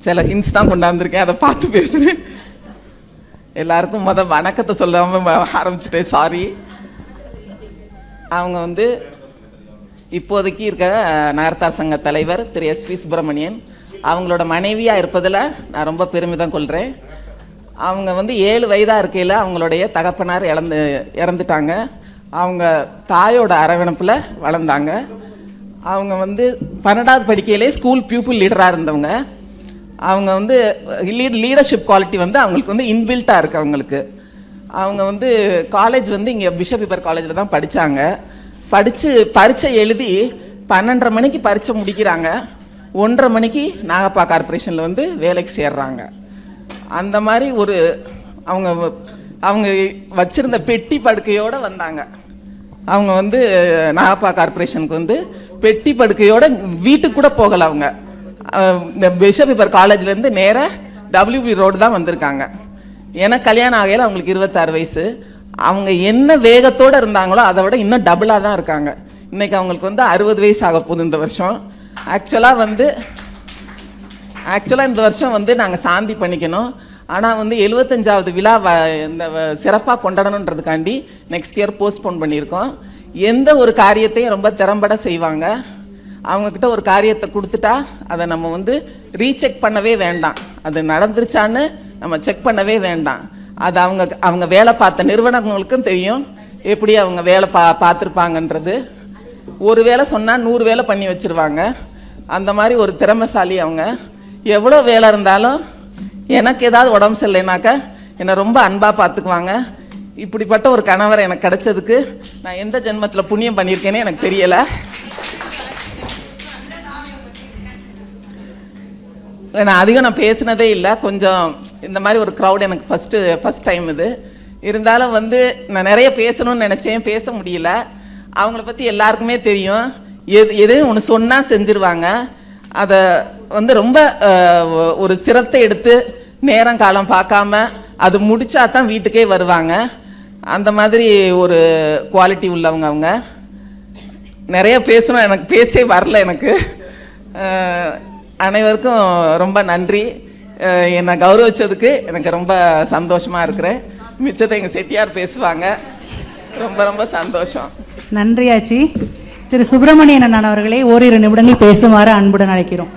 Speaker 6: சில ஹிண்ட்ஸ் தான் கொண்டாந்துருக்கேன், அதை பார்த்து பேசுகிறேன். எல்லாருக்கும் வணக்கத்தை சொல்லாமல் ஆரம்பிச்சிட்டேன், சாரி. அவங்க வந்து இப்போதைக்கு இருக்க நகர்த்தார் சங்க தலைவர் திரு எஸ்பி சுப்பிரமணியன். அவங்களோட மனைவியாக இருப்பதில் நான் ரொம்ப பெருமிதம் கொள்கிறேன். அவங்க வந்து 7 வயதாக இருக்கையில் அவங்களுடைய தகப்பனார் இறந்துட்டாங்க. அவங்க தாயோட அரவணைப்பில் வளர்ந்தாங்க. அவங்க வந்து 12வது படிக்கையிலே ஸ்கூல் பியூப்பிள் லீடராக இருந்தவங்க. அவங்க வந்து லீடர்ஷிப் குவாலிட்டி வந்து அவங்களுக்கு வந்து இன்பில்ட்டாக இருக்குது அவங்களுக்கு. அவங்க வந்து காலேஜ் வந்து இங்கே பிஷப் ஹீபர் காலேஜில் தான் படித்தாங்க. படித்து பரீட்சை எழுதி 12:30 மணிக்கு பரீட்சை முடிக்கிறாங்க. 1:30 மணிக்கு நாகப்பா கார்பரேஷனில் வந்து வேலைக்கு சேர்றாங்க. அந்த மாதிரி ஒரு அவங்க வச்சுருந்த பெட்டி படுக்கையோடு வந்தாங்க. அவங்க வந்து நாகப்பா கார்பரேஷனுக்கு வந்து பெட்டி படுக்கையோடு வீட்டுக்கு கூட போகலை. அவங்க இந்த பிஷப் ஹீபர் காலேஜ்லேருந்து நேராக WB ரோடு தான் வந்திருக்காங்க. எனக்கு கல்யாணம் ஆகையில் அவங்களுக்கு 26 வயசு. அவங்க என்ன வேகத்தோடு இருந்தாங்களோ அதை விட இன்னும் டபுளாக தான் இருக்காங்க. இன்றைக்கி அவங்களுக்கு வந்து 60 வயசு ஆக போகுது இந்த வருஷம். ஆக்சுவலாக இந்த வருஷம் வந்து நாங்கள் சாந்தி பண்ணிக்கணும். ஆனால் வந்து 75வது விழா இந்த சிறப்பாக கொண்டாடணுன்றதுக்காண்டி நெக்ஸ்ட் இயர் போஸ்ட்போன் பண்ணியிருக்கோம். எந்த ஒரு காரியத்தையும் ரொம்ப திறம்பட செய்வாங்க. அவங்கக்கிட்ட ஒரு காரியத்தை கொடுத்துட்டா அதை நம்ம வந்து ரீசெக் பண்ணவே வேண்டாம். அது நடந்துருச்சான்னு நம்ம செக் பண்ணவே வேண்டாம். அது அவங்க வேலை பார்த்த நிறுவனங்களுக்கும் தெரியும் எப்படி அவங்க வேலை பார்த்துருப்பாங்கன்றது. ஒரு வேலை சொன்னால் 100 வேலை பண்ணி வச்சுருவாங்க. அந்த மாதிரி ஒரு திறமைசாலி அவங்க. எவ்வளோ வேலை இருந்தாலும் எனக்கு ஏதாவது உடம்பு சரியில்லைனாக்கா என்னை ரொம்ப அன்பாக பார்த்துக்குவாங்க. இப்படிப்பட்ட ஒரு கணவர் எனக்கு கிடைச்சதுக்கு நான் எந்த ஜென்மத்தில் புண்ணியம் பண்ணியிருக்கேனே எனக்கு தெரியலை. நான் அதிகம் பேசினதே இல்லை. கொஞ்சம் இந்த மாதிரி ஒரு க்ரௌட் எனக்கு ஃபஸ்ட் டைம் இது. இருந்தாலும் வந்து நான் நிறைய பேசணும்னு நினச்சேன், பேச முடியல. அவங்கள பற்றி எல்லாருக்குமே தெரியும். எதையும் ஒன்று சொன்னால் செஞ்சுருவாங்க. அதை வந்து ரொம்ப ஒரு சிரத்தை எடுத்து நேரம் காலம் பார்க்காம அது முடிச்சா தான் வீட்டுக்கே வருவாங்க. அந்த மாதிரி ஒரு குவாலிட்டி உள்ளவங்க அவங்க. நிறைய பேசணும், எனக்கு பேச்சே வரல எனக்கு. அனைவருக்கும் ரொம்ப நன்றி. என்னை கௌரவிச்சதுக்கு எனக்கு ரொம்ப சந்தோஷமாக இருக்கிறேன். மிச்சத்தை எங்கள் செட்டியார் பேசுவாங்க. ரொம்ப ரொம்ப சந்தோஷம்.
Speaker 11: நன்றி ஆச்சி. திரு சுப்பிரமணியன் அண்ணன் அவர்களை ஓரிரு நிமிடங்கள் பேசுமாறு அன்புடன் அழைக்கிறோம்.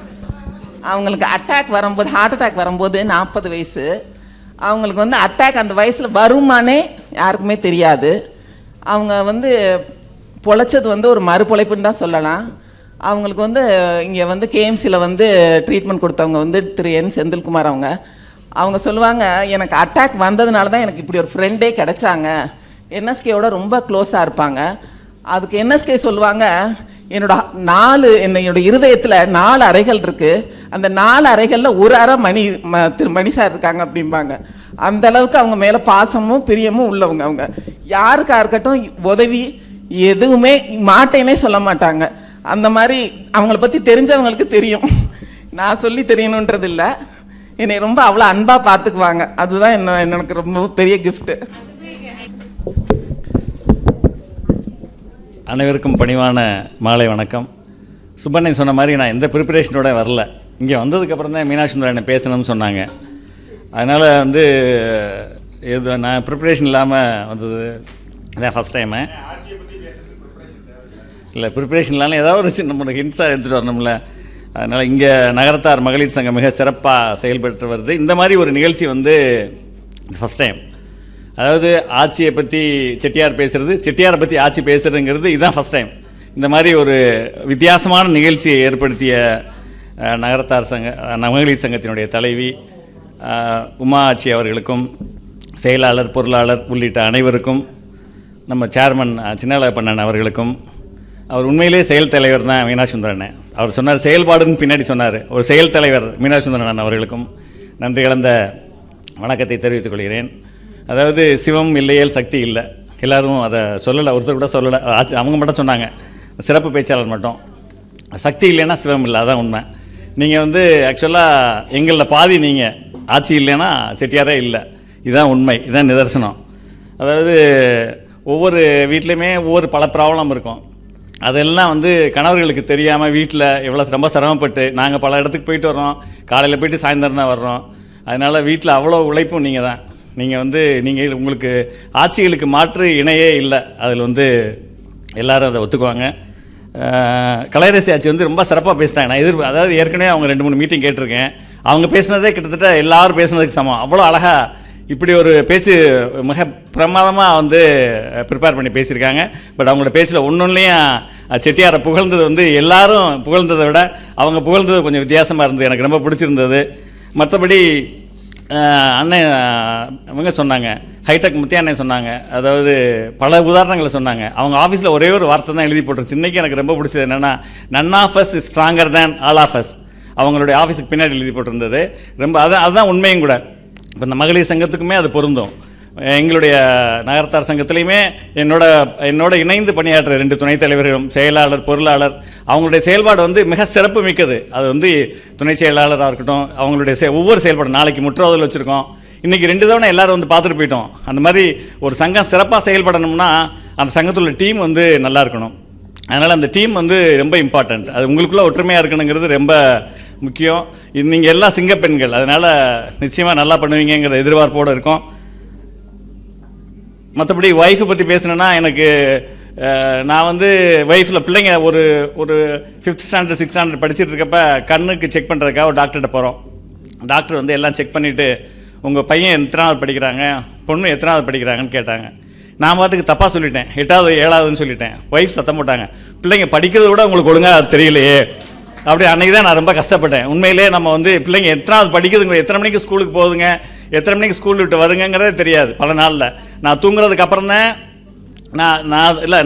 Speaker 6: அவங்களுக்கு ஹார்ட் அட்டாக் வரும்போது 40 வயசு. அவங்களுக்கு வந்து அட்டாக் அந்த வயசில் வருமானே யாருக்குமே தெரியாது. அவங்க வந்து பொழைச்சது வந்து ஒரு மறுபொழைப்புன்னு தான் சொல்லலாம். அவங்களுக்கு வந்து இங்கே வந்து KMCயில் வந்து ட்ரீட்மெண்ட் கொடுத்தவங்க வந்து திரு N. செந்தில்குமார் அவங்க சொல்லுவாங்க, எனக்கு அட்டாக் வந்ததுனால தான் எனக்கு இப்படி ஒரு ஃப்ரெண்டே கிடைச்சாங்க. NSKயோட ரொம்ப க்ளோஸாக இருப்பாங்க. அதுக்கு NSK சொல்லுவாங்க, என்னோட இருதயத்தில் 4 அறைகள் இருக்குது. அந்த 4 அறைகளில் ஒரு அறை திரு மணி சார் இருக்காங்க அப்படிம்பாங்க. அந்த அளவுக்கு அவங்க மேலே பாசமும் பிரியமும் உள்ளவங்க. அவங்க யாருக்கா இருக்கட்டும் உதவி எதுவுமே மாட்டேனே சொல்ல மாட்டாங்க. அந்த மாதிரி அவங்கள பற்றி தெரிஞ்சவங்களுக்கு தெரியும். நான் சொல்லி தெரியணுன்றது இல்லை. என்னை ரொம்ப அவ்வளோ அன்பாக பார்த்துக்குவாங்க. அதுதான் எனக்கு ரொம்ப பெரிய கிஃப்ட்டு.
Speaker 4: அனைவருக்கும் பணிவான மாலை வணக்கம். சுப்பண்ணன் சொன்ன மாதிரி நான் எந்த ப்ரிப்பரேஷனோட வரல. இங்கே வந்ததுக்கப்புறம் தான் மீனாட்சி சுந்தரம் என்ன பேசணும்னு சொன்னாங்க. அதனால் வந்து இது நான் ப்ரிப்பரேஷன் இல்லாமல் வந்தது இதான் ஃபஸ்ட் டைமு. இல்லை ப்ரிப்பரேஷன் இல்லாமல் ஏதாவது ஒரு சின்ன ஹிண்ட்ஸாக எடுத்துகிட்டு வரணும்ல. அதனால் இங்கே நகரத்தார் மகளிர் சங்கம் மிக சிறப்பாக செயல்பட்டு வருது. இந்த மாதிரி ஒரு நிகழ்ச்சி வந்து ஃபஸ்ட் டைம். அதாவது ஆட்சியை பற்றி செட்டியார் பேசுகிறது, செட்டியாரை பற்றி ஆட்சி பேசுகிறதுங்கிறது இதுதான் ஃபஸ்ட் டைம். இந்த மாதிரி ஒரு வித்தியாசமான நிகழ்ச்சியை ஏற்படுத்திய நகரத்தார் மகளிர் சங்கத்தினுடைய தலைவி உமா ஆட்சி அவர்களுக்கும், செயலாளர், பொருளாளர் உள்ளிட்ட அனைவருக்கும், நம்ம சேர்மன் சின்னழகப்பண்ணன் அவர்களுக்கும், அவர் உண்மையிலே செயல் தலைவர் தான் மீனாட்சி சுந்தரன். அவர் சொன்னார் செயல்பாடுன்னு பின்னாடி சொன்னார். ஒரு செயல் தலைவர் மீனாட்சி சுந்தரன் அவர்களுக்கும் நன்றி கலந்த வணக்கத்தை தெரிவித்துக் கொள்கிறேன். அதாவது சிவம் இல்லையேல் சக்தி இல்லை, எல்லோரும் அதை சொல்லலை, ஒருத்தர் கூட சொல்லலை, அவங்க மட்டும் சொன்னாங்க, சிறப்பு பேச்சாளர் மட்டும். சக்தி இல்லைன்னா சிவம் இல்லை, அதான் உண்மை. நீங்கள் வந்து ஆக்சுவலாக எங்களில் பாதி நீங்கள், ஆட்சி இல்லைன்னா செட்டியாரே இல்லை, இதுதான் உண்மை, இதுதான் நிதர்சனம். அதாவது ஒவ்வொரு வீட்லேயுமே ஒவ்வொரு பல ப்ராப்ளம் இருக்கும். அதெல்லாம் வந்து கணவர்களுக்கு தெரியாமல் வீட்டில் எவ்வளோ ரொம்ப சிரமப்பட்டு, நாங்கள் பல இடத்துக்கு போயிட்டு வர்றோம், காலையில் போயிட்டு சாயந்தரம் தான் வர்றோம். அதனால் வீட்டில் அவ்வளோ உழைப்பும் நீங்கள் தான். நீங்கள் வந்து உங்களுக்கு ஆட்சிகளுக்கு மாற்று இணையே இல்லை, அதில் வந்து எல்லோரும் அதை ஒத்துக்குவாங்க. கலையரசி ஆட்சி வந்து ரொம்ப சிறப்பாக பேசிட்டாங்க. நான் அதாவது ஏற்கனவே அவங்க 2-3 மீட்டிங் கேட்டிருக்கேன். அவங்க பேசுனதே கிட்டத்தட்ட எல்லோரும் பேசுனதுக்கு சமம். அவ்வளோ அழகாக இப்படி ஒரு பேச்சு மிக பிரமாதமாக வந்து ப்ரிப்பேர் பண்ணி பேசியிருக்காங்க. பட் அவங்களோட பேச்சில் ஒன்றுலையும் செட்டியாரை புகழ்ந்தது வந்து எல்லாரும் புகழ்ந்ததை விட அவங்க புகழ்ந்தது கொஞ்சம் வித்தியாசமாக இருந்தது, எனக்கு ரொம்ப பிடிச்சிருந்தது. மற்றபடி அண்ணன் இவங்க சொன்னாங்க, ஹைடெக் முத்தியா அண்ணன் சொன்னாங்க, அதாவது பல உதாரணங்களை சொன்னாங்க. அவங்க ஆஃபீஸில் ஒரே ஒரு வார்த்தை தான் எழுதி போட்டுருச்சு. இன்றைக்கி எனக்கு ரொம்ப பிடிச்சது என்னென்னா, none of us is stronger than all of us. அவங்களுடைய ஆஃபீஸுக்கு பின்னாடி எழுதி போட்டிருந்தது. ரொம்ப அதுதான் உண்மையும் கூட. இப்போ இந்த மகளிர் சங்கத்துக்குமே அது பொருந்தும். எங்களுடைய நகரத்தார் சங்கத்திலையுமே என்னோட இணைந்து பணியாற்ற 2 துணைத் தலைவர்களும், செயலாளர், பொருளாளர், அவங்களுடைய செயல்பாடு வந்து மிக சிறப்பு மிக்கது. அது வந்து துணை செயலாளராக இருக்கட்டும், அவங்களுடைய ஒவ்வொரு செயல்பாடு, நாளைக்கு முற்றோதல் வச்சுருக்கோம், இன்றைக்கி 2 தவணை எல்லோரும் வந்து பார்த்துட்டு போயிட்டோம். அந்த மாதிரி ஒரு சங்கம் சிறப்பாக செயல்படணும்னா அந்த சங்கத்தில் உள்ள டீம் வந்து நல்லா இருக்கணும். அதனால் அந்த டீம் வந்து ரொம்ப இம்பார்ட்டண்ட். அது உங்களுக்குள்ளே ஒற்றுமையாக இருக்கணுங்கிறது ரொம்ப முக்கியம். இது நீங்கள் எல்லாம் சிங்கப்பெண்கள், அதனால் நிச்சயமாக நல்லா பண்ணுவீங்கிற எதிர்பார்ப்போடு இருக்கும். மற்றபடி ஒய்ஃபை பற்றி பேசினேன்னா, எனக்கு நான் வந்து ஒய்ஃபில் பிள்ளைங்க ஒரு 5th ஸ்டாண்டர்ட் 6th ஸ்டாண்டர்ட் படிச்சுட்டு இருக்கப்போ கண்ணுக்கு செக் பண்ணுறதுக்காக ஒரு டாக்டர்கிட்ட போகிறோம். டாக்டர் வந்து எல்லாம் செக் பண்ணிவிட்டு, உங்கள் பையன் எத்தனாவது படிக்கிறாங்க, பொண்ணு எத்தனாவது படிக்கிறாங்கன்னு கேட்டாங்க. நான் பாட்டுக்கு தப்பாக சொல்லிட்டேன், 8வது 7வதுன்னு சொல்லிட்டேன். ஒய்ஃப் சத்தம் போட்டாங்க, பிள்ளைங்க படிக்கிறத விட உங்களுக்கு ஒழுங்காக தெரியலையே. அப்படி அன்றைக்கி தான் நான் ரொம்ப கஷ்டப்பட்டேன். உண்மையிலே நம்ம வந்து பிள்ளைங்க எத்தனாவது படிக்குதுங்க, எத்தனை மணிக்கு ஸ்கூலுக்கு போகுதுங்க, எத்தனை மணிக்கு ஸ்கூல் விட்டு வருங்கிறதே தெரியாது பல நாளில். நான் தூங்குறதுக்கு அப்புறம் தான்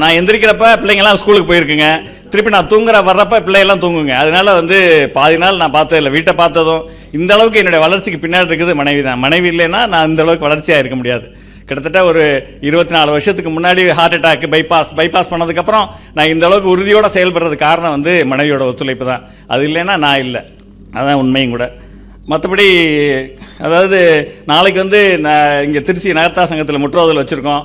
Speaker 4: நான் எந்திரிக்கிறப்ப பிள்ளைங்கள்லாம் ஸ்கூலுக்கு போயிருக்குங்க, திருப்பி நான் வர்றப்ப பிள்ளையெல்லாம் தூங்குங்க. அதனால வந்து பாதி நாள் நான் பார்த்ததில்லை. வீட்டை பார்த்ததும் இந்த அளவுக்கு என்னுடைய வளர்ச்சிக்கு பின்னாடி இருக்குது மனைவி தான். மனைவி இல்லைன்னா நான் இந்த அளவுக்கு வளர்ச்சியாக இருக்க முடியாது. கிட்டத்தட்ட ஒரு 24 வருஷத்துக்கு முன்னாடி ஹார்ட் அட்டாக், பைபாஸ் பண்ணதுக்கப்புறம் நான் இந்த அளவுக்கு உறுதியோடு செயல்படுறதுக்கு காரணம் வந்து மனைவியோட ஒத்துழைப்பு தான். அது இல்லைன்னா நான் இல்லை, அதுதான் உண்மையும் கூட. மற்றபடி அதாவது நாளைக்கு வந்து நான் இங்கே திருச்சி நகரத்தார் சங்கத்தில் முற்றோதல் வச்சுருக்கோம்.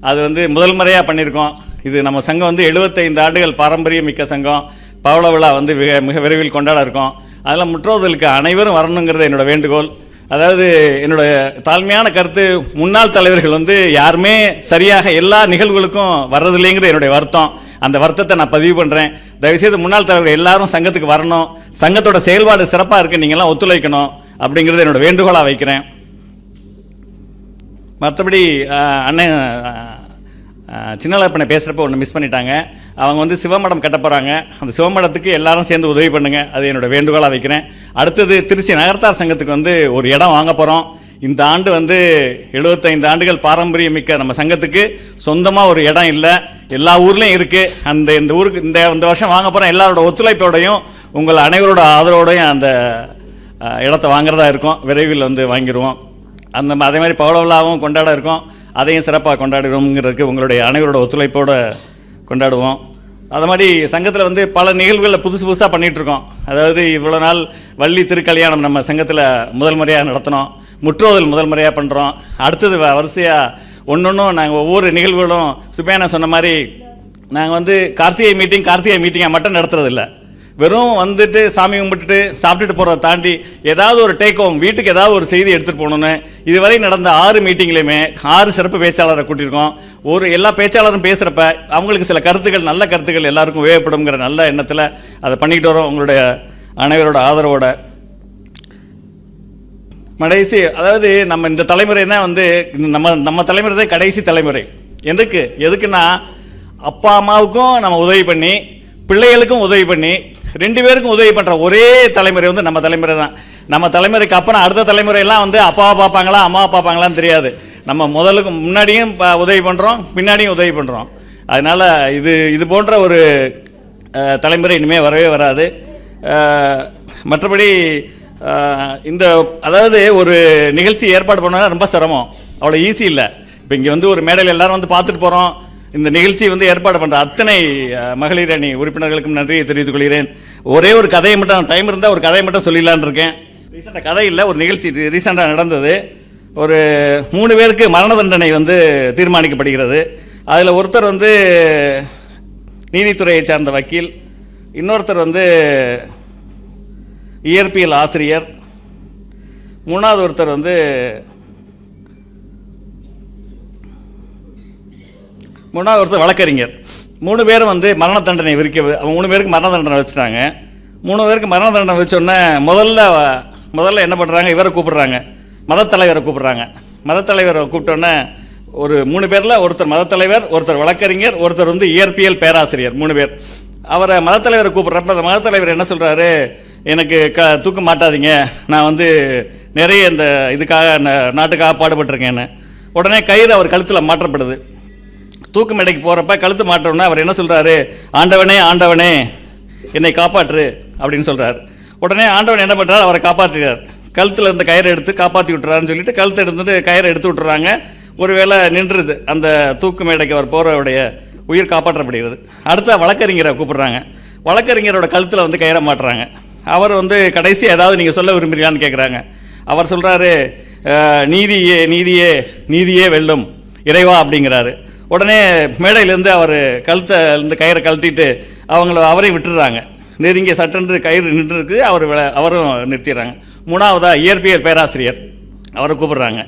Speaker 4: அது வந்து முதல் முறையாக பண்ணியிருக்கோம். இது நம்ம சங்கம் வந்து 75 ஆண்டுகள் பாரம்பரியம் மிக்க சங்கம். பவள விழா வந்து மிக விரைவில் கொண்டாட இருக்கோம். அதில் முற்றோதலுக்கு அனைவரும் வரணுங்கிறது என்னோடய வேண்டுகோள். அதாவது என்னோட தாழ்மையான கருத்து, முன்னாள் தலைவர்கள் வந்து யாருமே சரியாக எல்லா நிகழ்வுகளுக்கும் வர்றதில்லைங்கிற என்னுடைய வருத்தம். அந்த வருத்தத்தை நான் பதிவு பண்ணுறேன். தயவுசெய்து முன்னாள் தலைவர்கள் எல்லாரும் சங்கத்துக்கு வரணும், சங்கத்தோட செயல்பாடு சிறப்பாக இருக்குது, நீங்கள்லாம் ஒத்துழைக்கணும் அப்படிங்கிறது என்னோட வேண்டுகோளாக வைக்கிறேன். மற்றபடி அண்ணன் சின்னலப்பனை பேசுகிறப்ப ஒன்று மிஸ் பண்ணிட்டாங்க. அவங்க வந்து சிவமடம் கட்ட போகிறாங்க. அந்த சிவமடத்துக்கு எல்லாரும் சேர்ந்து உதவி பண்ணுங்கள், அது என்னோட வேண்டுகோளாக வைக்கிறேன். அடுத்தது திருச்சி நகரத்தார் சங்கத்துக்கு வந்து ஒரு இடம் வாங்க போகிறோம். இந்த ஆண்டு வந்து 75 ஆண்டுகள் பாரம்பரியம் மிக்க நம்ம சங்கத்துக்கு சொந்தமாக ஒரு இடம் இல்லை, எல்லா ஊர்லேயும் இருக்குது. இந்த ஊருக்கு இந்த வருஷம் வாங்க போகிறோம். எல்லாரோட ஒத்துழைப்போடையும் உங்கள் அனைவரோட ஆதரவோடையும் அந்த இடத்த வாங்குறதா இருக்கும். விரைவில் வந்து வாங்கிடுவோம். அதே மாதிரி பவள விழாவும் கொண்டாட இருக்கோம், அதையும் சிறப்பாக கொண்டாடுறோங்கிறதுக்கு உங்களுடைய அனைவரோட ஒத்துழைப்போடு கொண்டாடுவோம். அது மாதிரி சங்கத்தில் வந்து பல நிகழ்வுகளில் புதுசாக பண்ணிகிட்ருக்கோம். அதாவது இவ்வளோ நாள் வள்ளி திருக்கல்யாணம் நம்ம சங்கத்தில் முதல் முறையாக நடத்தினோம், முற்றோதல் முதல் முறையாக பண்ணுறோம். அடுத்தது வரிசையாக ஒன்றொன்றும் நாங்கள் ஒவ்வொரு நிகழ்வுகளும் சுபேனா சொன்ன மாதிரி நாங்கள் வந்து கார்த்திகை மீட்டிங்காக மட்டும் நடத்துறதில்ல. வெறும் வந்துட்டு சாமி கும்பிட்டுட்டு சாப்பிட்டுட்டு போகிறத தாண்டி ஏதாவது ஒரு டேக் ஹோம், வீட்டுக்கு ஏதாவது ஒரு செய்தி எடுத்துகிட்டு போகணுன்னு இதுவரை நடந்த 6 மீட்டிங்லேயுமே 6 சிறப்பு பேச்சாளரை கூட்டியிருக்கோம். எல்லா பேச்சாளரும் பேசுகிறப்ப அவங்களுக்கு சில கருத்துக்கள், நல்ல கருத்துக்கள் எல்லாருக்கும் உபயோகப்படுங்கிற நல்ல எண்ணத்தில் அதை பண்ணிக்கிட்டு வரோம். உங்களுடைய அனைவரோட ஆதரவோட கடைசி, அதாவது நம்ம இந்த தலைமுறை தான் வந்து நம்ம தலைமுறை தான் கடைசி தலைமுறை. எதுக்குன்னா அப்பா அம்மாவுக்கும் நம்ம உதவி பண்ணி பிள்ளைகளுக்கும் உதவி பண்ணி 2 பேருக்கும் உதவி பண்ணுற ஒரே தலைமுறை வந்து நம்ம தலைமுறை தான். நம்ம தலைமுறைக்கு அப்புறம் அடுத்த தலைமுறையெல்லாம் வந்து அப்பாவை பார்ப்பாங்களா அம்மாவை பார்ப்பாங்களான்னு தெரியாது. நம்ம முன்னாடியும் உதவி பண்ணுறோம், பின்னாடியும் உதவி பண்ணுறோம். அதனால் இது போன்ற ஒரு தலைமுறை இனிமேல் வரவே வராது. மற்றபடி அதாவது ஒரு நிகழ்ச்சி ஏற்பாடு பண்ணால் ரொம்ப சிரமம், அவ்வளோ ஈஸி இல்லை. இப்போ இங்கே வந்து ஒரு மேடையில் எல்லாரும் வந்து பார்த்துட்டு போகிறோம். இந்த நிகழ்ச்சி வந்து ஏற்பாடு பண்ணுற அத்தனை மகளிர் அணி உறுப்பினர்களுக்கும் நன்றியை தெரிவித்துக் கொள்கிறேன். ஒரே ஒரு கதையை மட்டும், டைம் இருந்தால் ஒரு கதையை மட்டும் சொல்லிடலான்னு இருக்கேன். ரீசெண்டாக கதை இல்லை, ஒரு நிகழ்ச்சி ரீசெண்டாக நடந்தது. ஒரு 3 பேருக்கு மரண தண்டனை வந்து தீர்மானிக்கப்படுகிறது. அதில் ஒருத்தர் வந்து நீதித்துறையை சார்ந்த வக்கீல், இன்னொருத்தர் வந்து இயற்பியல் ஆசிரியர், 3வது ஒருத்தர் வந்து வழக்கறிஞர். 3 பேரும் வந்து மரண தண்டனை 3 பேருக்கு மரண தண்டனை வச்சுட்டாங்க. 3 பேருக்கு மரண தண்டனை வச்சோடனே முதல்ல என்ன பண்ணுறாங்க, இவரை கூப்பிடுறாங்க, மதத்தலைவரை கூப்பிடுறாங்க. மதத்தலைவரை கூப்பிட்டோன்னே ஒரு 3 பேரில் ஒருத்தர் மதத்தலைவர், ஒருத்தர் வழக்கறிஞர், ஒருத்தர் வந்து இயற்பியல் பேராசிரியர், 3 பேர். அவரை மதத்தலைவரை கூப்பிட்றப்ப அந்த மதத்தலைவர் என்ன சொல்கிறாரு, எனக்கு தூக்க மாட்டாதீங்க, நான் வந்து நிறைய இந்த இதுக்காக நாட்டுக்காக பாடுபட்டிருக்கேன்னு. உடனே கயிறு அவர் கழுத்தில் மாற்றப்படுது. தூக்கு மேடைக்கு போகிறப்ப கழுத்து மாற்றோன்னா அவர் என்ன சொல்கிறாரு, ஆண்டவனே ஆண்டவனே என்னை காப்பாற்று அப்படின்னு சொல்கிறார். உடனே ஆண்டவன் என்ன பண்ணுறாரு, அவரை காப்பாற்றுகிறார். கழுத்தில் இருந்த கயிறை எடுத்து காப்பாற்றி விட்டுறாருன்னு சொல்லிட்டு கழுத்தை எடுத்துட்டு கயிறை எடுத்து விட்டுறாங்க. ஒருவேளை நின்றுது, அந்த தூக்கு மேடைக்கு அவர் போகிறவுடைய உயிர் காப்பாற்றப்படுகிறது. அடுத்த வழக்கறிஞரை கூப்பிடுறாங்க. வழக்கறிஞரோட கழுத்தில் வந்து கயிறை மாட்டுறாங்க. அவர் வந்து கடைசி ஏதாவது நீங்கள் சொல்ல விரும்புகிறீங்களான்னு கேட்குறாங்க. அவர் சொல்கிறாரு, நீதியே நீதியே நீதியே வெல்லும் இறைவா அப்படிங்கிறாரு. உடனே மேடையிலேருந்து அவர் கழுத்தை கயிறை கழட்டிட்டு அவரையும் விட்டுடுறாங்க. நெருங்கிய சட்டென்று கயிறு நின்று இருக்குது, அவரும் நிறுத்திடுறாங்க. 3வதா இயற்பியல் பேராசிரியர், அவரை கூப்பிடுறாங்க.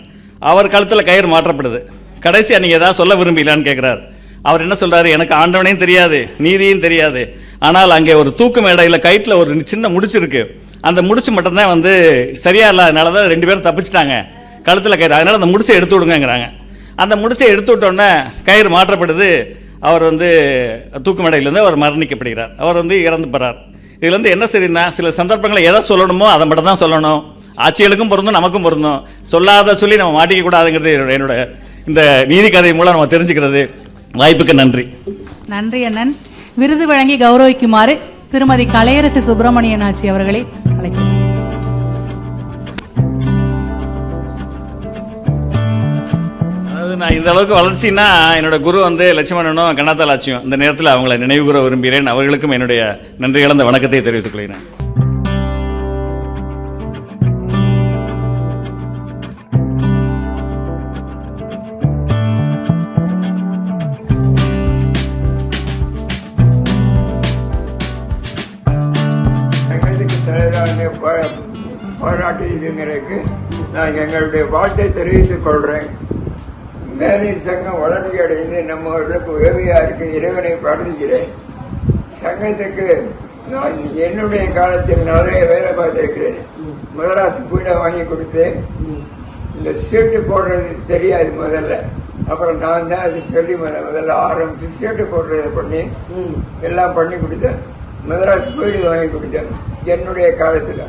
Speaker 4: அவர் கழுத்தில் கயிறு மாற்றப்படுது. கடைசியாக நீங்கள் ஏதாவது சொல்ல விரும்பலான்னு கேட்குறாரு. அவர் என்ன சொல்கிறாரு, எனக்கு ஆண்டவனையும் தெரியாது நீதியும் தெரியாது, ஆனால் அங்கே ஒரு தூக்கு மேடையில் கயிற்றில் ஒரு சின்ன முடிச்சிருக்கு, அந்த முடிச்சு மட்டும்தான் வந்து சரியா இல்லாதனால தான் 2 பேரும் தப்பிச்சிட்டாங்க கழுத்தில் கயிறு, அதனால் அந்த முடிச்சை எடுத்து விடுங்கிறாங்க. அந்த முடிச்சை எடுத்து விட்டோன்னே கயிறு மாற்றப்படுது. அவர் வந்து தூக்கு மேடையிலேருந்து அவர் மரணிக்கப்படுகிறார். அவர் வந்து இறந்து போகிறார். இதுலேருந்து என்ன சரின்னா, சில சந்தர்ப்பங்களை எதை சொல்லணுமோ அதை மட்டும் தான் சொல்லணும். ஆட்சிகளுக்கும் பொருந்தும், நமக்கும் பொருந்தும். சொல்லாத சொல்லி நம்ம மாட்டிக்க கூடாதுங்கிறது என்னோட இந்த நீதி கதை மூலம் நம்ம தெரிஞ்சுக்கிறது. வாய்ப்புக்கு நன்றி.
Speaker 11: நன்றி அண்ணன். விருது வழங்கி கௌரவிக்குமாறு திருமதி கலையரசி சுப்பிரமணியன் ஆட்சி அவர்களை அழைக்கிறேன்.
Speaker 4: நான் இந்த அளவுக்கு வளர்ச்சின்னா என்னோட குரு வந்து லட்சுமணனும் கண்ணாத்தாலாட்சியும் இந்த நேரத்தில் அவங்களை நினைவு கூற விரும்புகிறேன். அவர்களுக்கும் என்னுடைய நன்றி கலந்த வணக்கத்தை தெரிவித்துக் கொள்கிறேன்.
Speaker 14: பாராட்டுங்கிறதுக்கு நான் எங்களுடைய வாழ்த்தை தெரிவித்துக் கொள்கிறேன். மேலை சங்கம் வளர்ச்சி அடைந்து நம்மளுக்கு உதவியாக இருக்க இறைவனை பிரார்த்திக்கிறேன். சங்கத்துக்கு நான் என்னுடைய காலத்தில் நிறைய வேலை பார்த்திருக்கிறேன். மதராசு பீடை வாங்கி கொடுத்து இந்த சீட்டு போடுறது தெரியாது முதல்ல, அப்புறம் நான் தான் அது சொல்லி முதல்ல ஆரம்பித்து சீட்டு போடுறதை பண்ணி எல்லாம் பண்ணி கொடுத்தேன். மதராசு பீடு வாங்கி கொடுத்தேன் என்னுடைய காலத்தில்.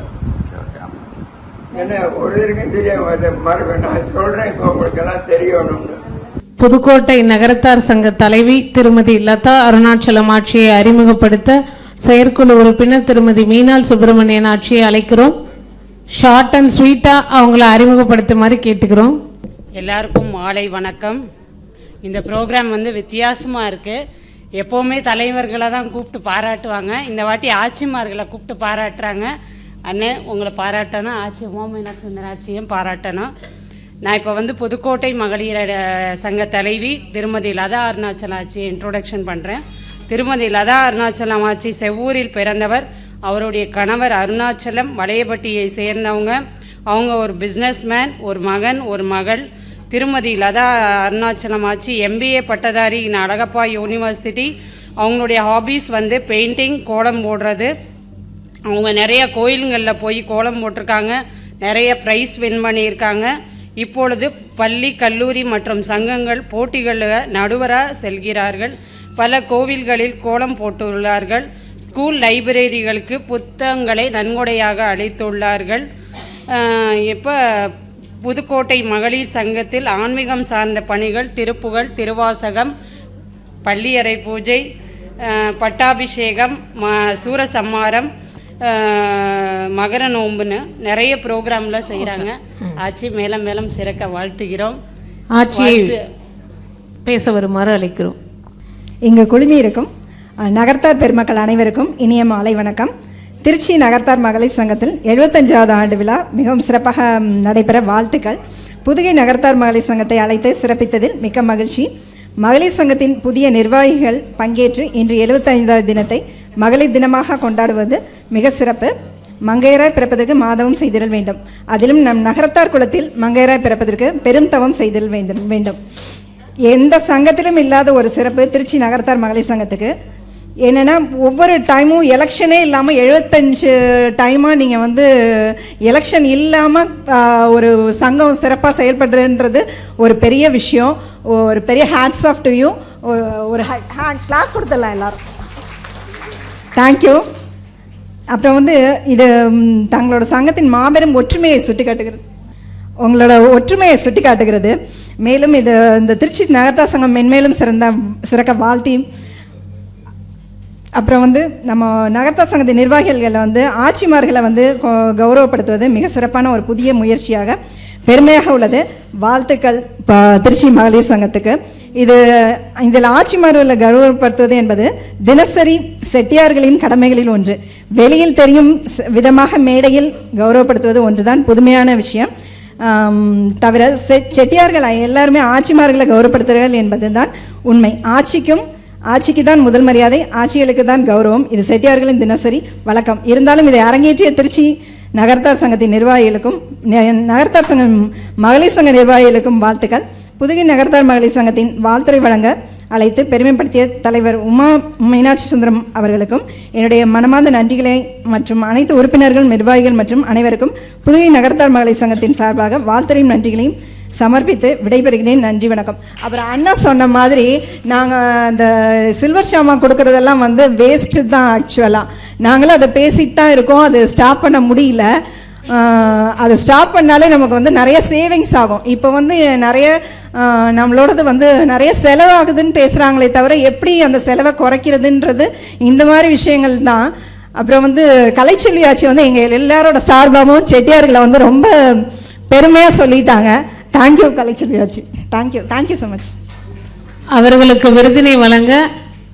Speaker 14: என்ன ஒருத்தருக்கும் தெரியாம மறுபடியும் நான் சொல்றேன், இப்போ உங்களுக்கு எல்லாம் தெரியணும்னு.
Speaker 8: புதுக்கோட்டை நகரத்தார் சங்க தலைவி திருமதி லதா அருணாச்சலம் ஆட்சியை அறிமுகப்படுத்த செயற்குழு உறுப்பினர் திருமதி மீனால் சுப்பிரமணியன் ஆட்சியை அழைக்கிறோம். ஷார்ட் அண்ட் ஸ்வீட்டாக அவங்கள அறிமுகப்படுத்துமாறு கேட்டுக்கிறோம்.
Speaker 15: எல்லாருக்கும் மாலை வணக்கம். இந்த ப்ரோக்ராம் வந்து வித்தியாசமாக இருக்குது. எப்போவுமே தலைவர்களை தான் கூப்பிட்டு பாராட்டுவாங்க, இந்த வாட்டி ஆட்சிமார்களை கூப்பிட்டு பாராட்டுறாங்க. அண்ணன் உங்களை பாராட்டணும், ஆட்சி மீனாட்சி சுந்தரம் ஆட்சியும் பாராட்டணும். நான் இப்போ வந்து புதுக்கோட்டை மகளிர் சங்க தலைவி திருமதி லதா அருணாச்சலம் ஆட்சியை இன்ட்ரோடக்ஷன் பண்ணுறேன். திருமதி லதா அருணாச்சலம் ஆட்சி செவ்வூரில் பிறந்தவர். அவருடைய கணவர் அருணாச்சலம் வளையப்பட்டியை சேர்ந்தவங்க. அவங்க ஒரு பிஸ்னஸ்மேன், ஒரு மகன், ஒரு மகள். திருமதி லதா அருணாச்சலம் ஆச்சி MBA பட்டதாரி இன் அழகப்பா யூனிவர்சிட்டி. அவங்களுடைய ஹாபீஸ் வந்து பெயிண்டிங், கோலம் போடுறது. அவங்க நிறைய கோயில்களில் போய் கோலம் போட்டிருக்காங்க, நிறைய ப்ரைஸ் வின் பண்ணியிருக்காங்க. இப்பொழுது பள்ளி, கல்லூரி மற்றும் சங்கங்கள் போட்டிகளில் நடுவராக செல்கிறார்கள். பல கோவில்களில் கோலம் போட்டுள்ளார்கள். ஸ்கூல் லைப்ரரிகளுக்கு புத்தகங்களை நன்கொடையாக அளித்துள்ளார்கள். இப்போ புதுக்கோட்டை மகளிர் சங்கத்தில் ஆன்மீகம் சார்ந்த பணிகள், திருப்புகழ், திருவாசகம், பள்ளியறை பூஜை, பட்டாபிஷேகம், சூரசம்மாரம், மகர நோம்புன்னு நிறைய ப்ரோக்ராம்லாம் செய்கிறாங்க. ஆட்சி மேலும் மேலும் சிறக்க வாழ்த்துகிறோம்.
Speaker 8: ஆட்சியை பேச வருமாறு அழைக்கிறோம்.
Speaker 16: இங்கு குழுமி இருக்கும் நகர்த்தார் பெருமக்கள் அனைவருக்கும் இனிய மாலை வணக்கம். திருச்சி நகர்த்தார் மகளிர் சங்கத்தில் 75வது ஆண்டு விழா மிகவும் சிறப்பாக நடைபெற வாழ்த்துக்கள். புதுகை நகர்த்தார் மகளிர் சங்கத்தை அழைத்து சிறப்பித்ததில் மிக்க மகிழ்ச்சி. மகளிர் சங்கத்தின் புதிய நிர்வாகிகள் பங்கேற்று இன்று 75வது தினத்தை மகளிர் தினமாக கொண்டாடுவது மிக சிறப்பு. மங்கையராய் பிறப்பதற்கு மாதவம் செய்திடல் வேண்டும். அதிலும் நம் நகரத்தார் குலத்தில் மங்கையராய் பிறப்பதற்கு பெரும் தவம் செய்திடல் வேண்டும். எந்த சங்கத்திலும் இல்லாத ஒரு சிறப்பு திருச்சி நகரத்தார் மகளிர் சங்கத்துக்கு. என்னென்னா ஒவ்வொரு டைமும் எலெக்ஷனே இல்லாமல் 75 டைமாக நீங்கள் வந்து எலெக்ஷன் இல்லாமல் ஒரு சங்கம் சிறப்பாக செயல்படுறதுன்றது ஒரு பெரிய விஷயம். ஒரு பெரிய ஹேட்ஸ் ஆஃப் டு யூ. ஒரு கிளாப் கொடுத்துடலாம் எல்லாரும். தேங்க்யூ. அப்புறம் வந்து இது தங்களோட சங்கத்தின் மாபெரும் ஒற்றுமையை சுட்டி காட்டுகிறது. உங்களோட ஒற்றுமையை சுட்டி காட்டுகிறது. மேலும் இது இந்த திருச்சி நகர்த்தார் சங்கம் மென்மேலும் சிறக்க வாழ்த்தி, அப்புறம் வந்து நம்ம நகர்த்தார் சங்கத்தின் நிர்வாகிகளை வந்து ஆட்சிமார்களை வந்து கௌரவப்படுத்துவது மிக சிறப்பான ஒரு புதிய முயற்சியாக பெருமையாக உள்ளது. வாழ்த்துக்கள் திருச்சி மகளிர் சங்கத்துக்கு. இதில் ஆட்சிமார்களை கௌரவப்படுத்துவது என்பது தினசரி செட்டியார்களின் கடமைகளில் ஒன்று. வெளியில் தெரியும் விதமாக மேடையில் கௌரவப்படுத்துவது ஒன்றுதான் புதுமையான விஷயம். தவிர செட்டியார்கள் எல்லாருமே ஆட்சிமார்களை கௌரவப்படுத்துகிறார்கள் என்பது தான் உண்மை. ஆட்சிக்கு தான் முதல் மரியாதை, ஆட்சிகளுக்கு தான் கௌரவம். இது செட்டியார்களின் தினசரி வழக்கம். இருந்தாலும் இதை அரங்கேற்றிய திருச்சி நகர்த்தார் சங்கத்தின் நிர்வாகிகளுக்கும் நகர்த்தார் சங்கம் மகளிர் சங்க நிர்வாகிகளுக்கும் வாழ்த்துக்கள். புதுகை நகர்த்தார் மகளிர் சங்கத்தின் வாழ்த்துறை வழங்க அழைத்து பெருமைப்படுத்திய தலைவர் உமா மீனாட்சி சுந்தரம் அவர்களுக்கும் என்னுடைய மனமார்ந்த நன்றிகளை மற்றும் அனைத்து உறுப்பினர்கள், நிர்வாகிகள் மற்றும் அனைவருக்கும் புதுகை நகர்த்தார் மகளிர் சங்கத்தின் சார்பாக வாழ்த்துறையும் நன்றிகளையும் சமர்ப்பித்து விடைபெறுகிறேன். நன்றி, வணக்கம். அப்புறம் அண்ணா சொன்ன மாதிரி நாங்கள் அந்த சில்வர் ஷாமா கொடுக்குறதெல்லாம் வந்து வேஸ்ட்டு தான். ஆக்சுவலாக நாங்களும் அதை பேசிட்டு தான் இருக்கோம். அது ஸ்டாப் பண்ண முடியல. அதை ஸ்டாப் பண்ணாலே நமக்கு வந்து நிறைய சேவிங்ஸ் ஆகும். இப்போ வந்து நிறைய நம்மளோடது வந்து நிறைய செலவாகுதுன்னு பேசுகிறாங்களே தவிர எப்படி அந்த செலவை குறைக்கிறதுன்றது இந்த மாதிரி விஷயங்கள் தான். அப்புறம் வந்து கலைச்செல்வி ஆட்சி வந்து எங்கள் எல்லாரோட சார்பாகவும் செட்டியார்களை வந்து ரொம்ப பெருமையாக சொல்லிட்டாங்க. தேங்க்யூ கலைச்செல்வி ஆட்சி. Thank you so much.
Speaker 8: அவர்களுக்கு விருதினை வழங்க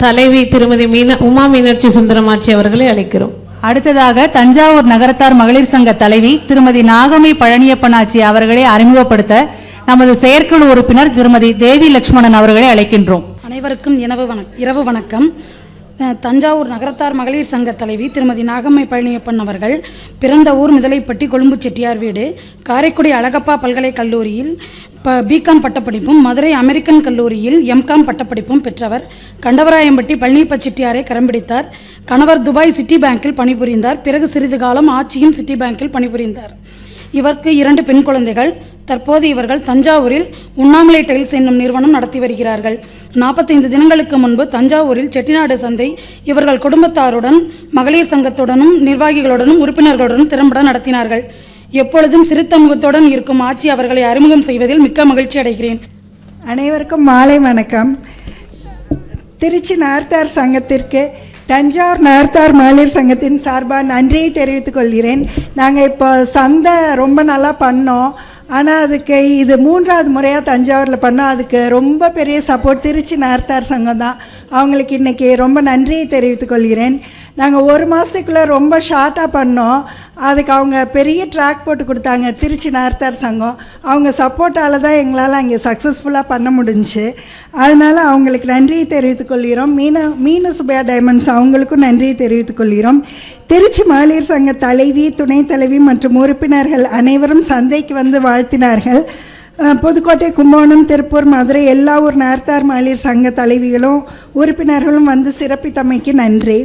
Speaker 8: தலைவி திருமதி உமா மீனாட்சி சுந்தரமாட்சி அவர்களை அழைக்கிறோம்.
Speaker 11: அடுத்ததாக தஞ்சாவூர் நகரத்தார் மகளிர் சங்க தலைவி திருமதி நாகமை பழனியப்பனாச்சி அவர்களை அறிமுகப்படுத்த நமது செயற்குழு உறுப்பினர் திருமதி தேவி லட்சுமணன் அவர்களை அழைக்கின்றோம்.
Speaker 12: அனைவருக்கும் இரவு வணக்கம். தஞ்சாவூர் நகரத்தார் மகளிர் சங்க தலைவி திருமதி நாகம்மை பழனியப்பன் அவர்கள் பிறந்த ஊர் மிதலைப்பட்டி கொழும்பு செட்டியார் வீடு, காரைக்குடி அழகப்பா பல்கலைக் கல்லூரியில் பிகாம் பட்டப்படிப்பும், மதுரை அமெரிக்கன் கல்லூரியில் எம்காம் பட்டப்படிப்பும் பெற்றவர். கண்டவராயம்பட்டி பழனியப்ப செட்டியாரை கரம்பிடித்தார். கணவர் துபாய் சிட்டி பேங்கில் பணிபுரிந்தார். பிறகு சிறிது காலம் ஆட்சியும் சிட்டி பேங்கில் பணிபுரிந்தார். இவருக்கு 2 பெண் குழந்தைகள். தற்போது இவர்கள் தஞ்சாவூரில் உண்ணாமலை டைல்ஸ் என்னும் நிறுவனம் நடத்தி வருகிறார்கள். 45 தினங்களுக்கு முன்பு தஞ்சாவூரில் செட்டிநாடு சந்தை இவர்கள் குடும்பத்தாருடன், மகளிர் சங்கத்துடனும், நிர்வாகிகளுடனும், உறுப்பினர்களுடனும் திறம்பட நடத்தினார்கள். எப்பொழுதும் சிரித்த முகத்துடன் இருக்கும் ஆட்சி அவர்களை அறிமுகம் செய்வதில் மிக்க மகிழ்ச்சி அடைகிறேன்.
Speaker 17: அனைவருக்கும் மாலை வணக்கம். திருச்சி நகர்த்தார் சங்கத்திற்கு தஞ்சாவூர் நகர்த்தார் மகளிர் சங்கத்தின் சார்பாக நன்றியை தெரிவித்துக் கொள்கிறேன். நாங்கள் இப்போ சந்தை ரொம்ப நல்லா பண்ணோம். ஆனால் அதுக்கு இது 3வது முறையாக தஞ்சாவூரில் பண்ணோம். அதுக்கு ரொம்ப பெரிய சப்போர்ட் திருச்சி நகர்த்தார் சங்கம் தான். அவங்களுக்கு இன்றைக்கி ரொம்ப நன்றியை தெரிவித்துக் கொள்கிறேன். நாங்கள் 1 மாதத்துக்குள்ளே ரொம்ப ஷார்ட்டாக பண்ணோம். அதுக்கு அவங்க பெரிய ட்ராக் போட்டு கொடுத்தாங்க, திருச்சி நார்த்தார் சங்கம். அவங்க சப்போர்ட்டால் தான் எங்களால் அங்கே சக்ஸஸ்ஃபுல்லாக பண்ண முடிஞ்சுச்சு. அதனால் அவங்களுக்கு நன்றியை தெரிவித்துக் கொள்கிறோம். மீனு சுப்பையா டைமண்ட்ஸ் அவங்களுக்கும் நன்றியை தெரிவித்துக் கொள்கிறோம். திருச்சி மகளிர் சங்க தலைவி, துணைத் தலைவி மற்றும் உறுப்பினர்கள் அனைவரும் சந்தைக்கு வந்து வாழ்த்தினார்கள். புதுக்கோட்டை, கும்பகோணம், திருப்பூர், மதுரை எல்லா ஊர் நார்த்தார் மகளிர் சங்க தலைவிகளும் உறுப்பினர்களும் வந்து சிறப்பித்தமைக்கு நன்றி.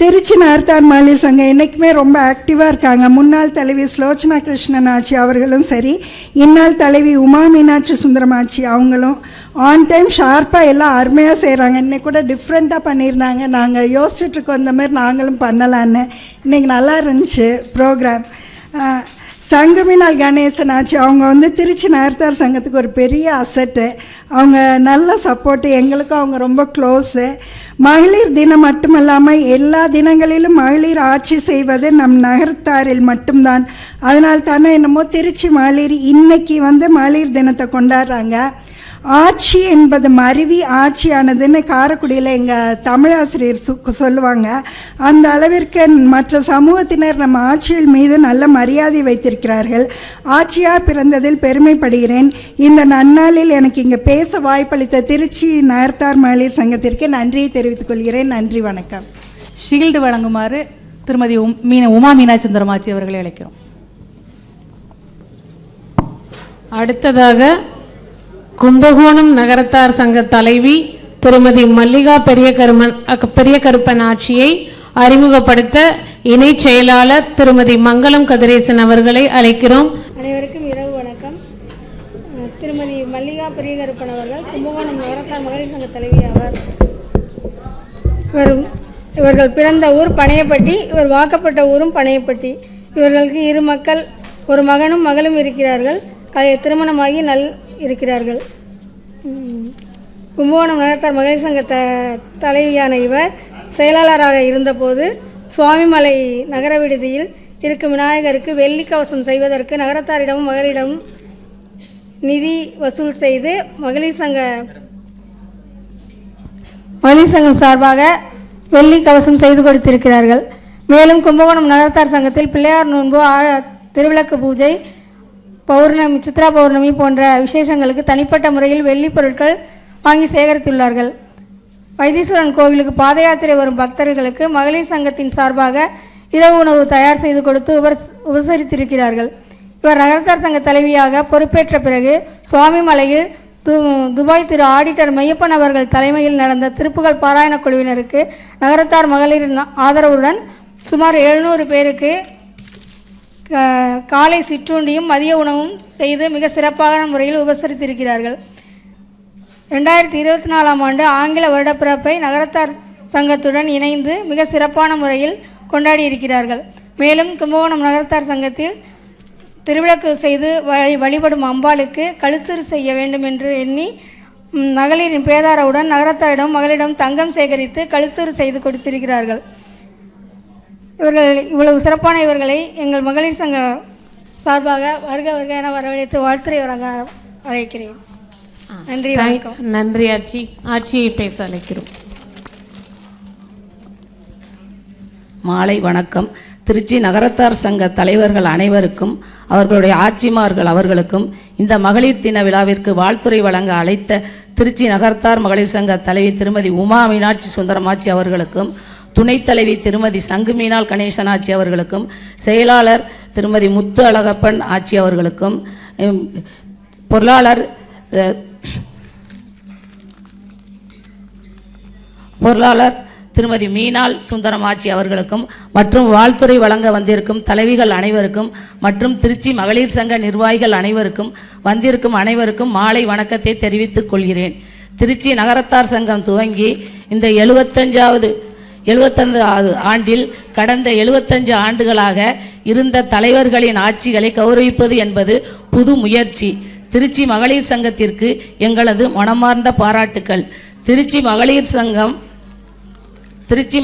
Speaker 17: திருச்சி நார்த்தார் மகளிர் சங்கம் என்றைக்குமே ரொம்ப ஆக்டிவாக இருக்காங்க. முன்னாள் தலைவி ஸ்லோச்சனா கிருஷ்ணன் ஆச்சி அவர்களும் சரி, இந்நாள் தலைவி உமா மீனாட்சி சுந்தரம் ஆச்சி அவங்களும் ஆன் டைம் ஷார்ப்பாக எல்லாம் அருமையாக செய்கிறாங்க. இன்னைக்கு கூட டிஃப்ரெண்ட்டாக பண்ணியிருந்தாங்க. நாங்கள் யோசிச்சுட்ருக்கோம் இந்த மாதிரி நாங்களும் பண்ணலான்னு. இன்றைக்கி நல்லா இருந்துச்சு ப்ரோக்ராம். சங்கமினால் கணேசன் ஆச்சு அவங்க வந்து திருச்சி நார்த்தார் சங்கத்துக்கு ஒரு பெரிய அசட்டு. அவங்க நல்ல சப்போர்ட்டு, எங்களுக்கும் அவங்க ரொம்ப க்ளோஸு. மகளிர் தினம் மட்டுமல்லாமல் எல்லா தினங்களிலும் மகளிர் ஆட்சி செய்வது நம் நகரத்தாரில் மட்டும்தான். அதனால் தானே என்னமோ திருச்சி மகளிர் இன்னைக்கு வந்து மகளிர் தினத்தை கொண்டாடுறாங்க. ஆட்சி என்பது மருவி ஆட்சியானதுன்னு காரைக்குடியில் எங்கள் தமிழாசிரியர் சொல்லுவாங்க. அந்த அளவிற்கு மற்ற சமூகத்தினர் நம்ம ஆட்சியில் மீது நல்ல மரியாதை வைத்திருக்கிறார்கள். ஆட்சியாக பிறந்ததில் பெருமைப்படுகிறேன். இந்த நன்னாளில் எனக்கு இங்கே பேச வாய்ப்பளித்த திருச்சி நார்த்தார் மகளிர் சங்கத்திற்கு நன்றியை தெரிவித்துக் கொள்கிறேன். நன்றி, வணக்கம்.
Speaker 11: ஷீல்டு வழங்குமாறு திருமதி உமா மீனாட்சி சுந்தரம் ஆச்சி அவர்களை அழைக்கிறோம்.
Speaker 8: அடுத்ததாக கும்பகோணம் நகரத்தார் சங்க தலைவி திருமதி மல்லிகா பெரிய கருப்பன் ஆட்சியை அறிமுகப்படுத்த இணை செயலாளர் திருமதி மங்களம் கதிரேசன் அவர்களை அழைக்கிறோம்.
Speaker 18: அனைவருக்கும் இரவு வணக்கம். திருமதி மல்லிகா பெரிய கருப்பன் அவர்கள் கும்பகோணம் நகரத்தார் மகளிர் சங்க தலைவி ஆவார். இவர்கள் பிறந்த ஊர் பனையப்பட்டி, இவர் வாக்கப்பட்ட ஊரும் பனையப்பட்டி. இவர்களுக்கு 2 மக்கள், ஒரு மகனும் மகளும் இருக்கிறார்கள். திருமணமாகி இருக்கிறார்கள். கும்பகோணம் நகரத்தார் மகளிர் சங்க தலைவியான இவர் செயலாளராக இருந்தபோது சுவாமிமலை நகர விடுதியில் இருக்கும் விநாயகருக்கு வெள்ளி கவசம் செய்வதற்கு நகரத்தாரிடமும் மகளிடமும் நிதி வசூல் செய்து மகளிர் சங்கம் சார்பாக வெள்ளி கவசம் செய்து கொடுத்திருக்கிறார்கள். மேலும் கும்பகோணம் நகரத்தார் சங்கத்தில் பிள்ளையார் நோன்பு, திருவிளக்கு பூஜை, பௌர்ணமி, சித்ரா பௌர்ணமி போன்ற விசேஷங்களுக்கு தனிப்பட்ட முறையில் வெள்ளி பொருட்கள் வாங்கி சேகரித்துள்ளார்கள். வைத்தீஸ்வரன் கோவிலுக்கு பாத யாத்திரை வரும் பக்தர்களுக்கு மகளிர் சங்கத்தின் சார்பாக இரவு உணவு தயார் செய்து கொடுத்து உபசரித்திருக்கிறார்கள். இவர் நகரத்தார் சங்க தலைவியாக பொறுப்பேற்ற பிறகு சுவாமிமலையில் துபாய் திரு ஆடிட்டர் மையப்பன் அவர்கள் தலைமையில் நடந்த திருப்புகழ் பாராயண குழுவினருக்கு நகரத்தார் மகளிர் ஆதரவுடன் சுமார் 700 பேருக்கு காலை சிற்றுண்டியும் மதிய உணவும் செய்து மிக சிறப்பான முறையில் உபசரித்திருக்கிறார்கள். 2024ஆம் ஆண்டு ஆங்கில வருடப்பிறப்பை நகரத்தார் சங்கத்துடன் இணைந்து மிக சிறப்பான முறையில் கொண்டாடி இருக்கிறார்கள். மேலும் கும்பகோணம் நகரத்தார் சங்கத்தில் திருவிளக்கு செய்து வழிபடும் அம்பாளுக்கு கழுத்துறு செய்ய வேண்டும் என்று எண்ணி மகளிரின் பேதாரவுடன் நகரத்தாரிடம் மகளிடம் தங்கம் சேகரித்து கழுத்துறு செய்து கொடுத்திருக்கிறார்கள். இவ்வளவு சிறப்பான இவர்களை எங்கள் மகளிர் சங்க சார்பாக வருக என வரவழைத்து வாழ்த்துறை வழங்க அழைக்கிறேன். நன்றி, வணக்கம்.
Speaker 8: நன்றி ஆட்சி. ஆட்சியை பேச அழைக்கிறோம்.
Speaker 19: மாலை வணக்கம். திருச்சி நகரத்தார் சங்க தலைவர்கள் அனைவருக்கும், அவர்களுடைய ஆட்சிமார்கள் அவர்களுக்கும், இந்த மகளிர் தின விழாவிற்கு வாழ்த்துறை வழங்க அழைத்த திருச்சி நகரத்தார் மகளிர் சங்க தலைவி திருமதி உமா மீனாட்சி சுந்தரம் ஆச்சி அவர்களுக்கும், துணைத் தலைவி திருமதி சங்குமீனால் கணேசன் ஆட்சி அவர்களுக்கும், செயலாளர் திருமதி முத்து அழகப்பன் ஆட்சி அவர்களுக்கும், பொருளாளர் திருமதி மீனால் சுந்தரம் ஆட்சி அவர்களுக்கும் மற்றும் வாழ்த்துறை வழங்க வந்திருக்கும் தலைவிகள் அனைவருக்கும் மற்றும் திருச்சி மகளிர் சங்க நிர்வாகிகள் அனைவருக்கும் வந்திருக்கும் அனைவருக்கும் மாலை வணக்கத்தை தெரிவித்துக் கொள்கிறேன். திருச்சி நகரத்தார் சங்கம் துவங்கி இந்த 75வது ஆண்டில் கடந்த 75 ஆண்டுகளாக இருந்த தலைவர்களின் ஆட்சிகளை கௌரவிப்பது என்பது புது முயற்சி. திருச்சி மகளிர் சங்கத்திற்கு எங்களது மனமார்ந்த பாராட்டுக்கள். திருச்சி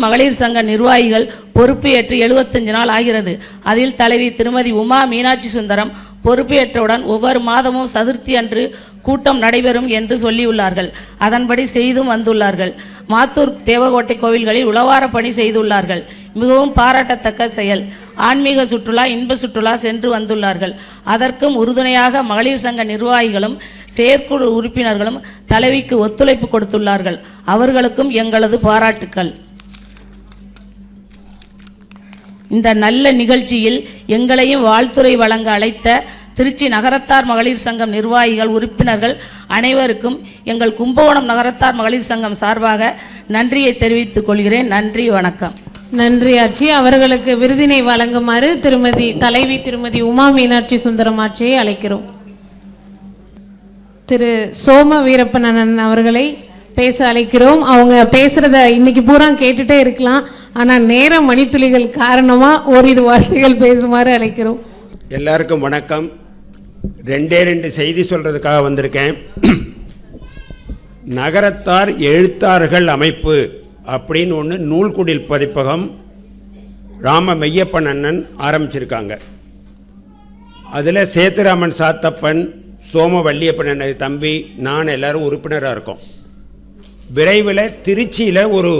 Speaker 19: மகளிர் சங்க நிர்வாகிகள் பொறுப்பு ஏற்று 75 நாள் ஆகிறது. அதில் தலைவி திருமதி உமா மீனாட்சி சுந்தரம் பொறுப்பேற்றவுடன் ஒவ்வொரு மாதமும் சதுர்த்தி அன்று கூட்டம் நடைபெறும் என்று சொல்லியுள்ளார்கள். அதன்படி செய்தும் வந்துள்ளார்கள். மாத்தூர் தேவகோட்டை கோவில்களில் உளவார பணி செய்துள்ளார்கள். மிகவும் பாராட்டத்தக்க செயல். ஆன்மீக சுற்றுலா, இன்ப சுற்றுலா சென்று வந்துள்ளார்கள். அதற்கும் உறுதுணையாக மகளிர் சங்க நிர்வாகிகளும் செயற்குழு உறுப்பினர்களும் தலைவிக்கு ஒத்துழைப்பு கொடுத்துள்ளார்கள். அவர்களுக்கும் எங்களது பாராட்டுக்கள். இந்த நல்ல நிகழ்ச்சியில் எங்களையும் வாழ்த்துரை வழங்க அழைத்த திருச்சி நகரத்தார் மகளிர் சங்கம் நிர்வாகிகள், உறுப்பினர்கள் அனைவருக்கும் எங்கள் கும்பகோணம் நகரத்தார் மகளிர் சங்கம் சார்பாக நன்றியை தெரிவித்துக் கொள்கிறேன். நன்றி, வணக்கம்.
Speaker 8: நன்றி ஆட்சி. அவர்களுக்கு விருதினை வழங்குமாறு தலைவி திருமதி உமா மீனாட்சி சுந்தரம் ஆட்சியை அழைக்கிறோம். திரு சோம வீரப்பன் அண்ணன் அவர்களை பேச அழைக்கிறோம். அவங்க பேசுறத இன்னைக்கு பூரா கேட்டுட்டே இருக்கலாம், ஆனால் நேர மணித்துளிகள் காரணமாக ஓரிரு வார்த்தைகள் பேசுமாறு அழைக்கிறோம்.
Speaker 5: எல்லாருக்கும் வணக்கம். ரெண்டு செய்தி சொல்றதுக்காக வந்திருக்கேன். நகரத்தார் எழுத்தாளர்கள் அமைப்பு அப்படின்னு ஒன்று நூல்குடில் பதிப்பகம் ராம மெய்யப்பன் அண்ணன் ஆரம்பிச்சிருக்காங்க. அதில் சேத்துராமன் சாத்தப்பன், சோம வள்ளியப்பன் அண்ணன் தம்பி, நான் எல்லாரும் உறுப்பினராக இருக்கோம். விரைவில் திருச்சியில் ஒரு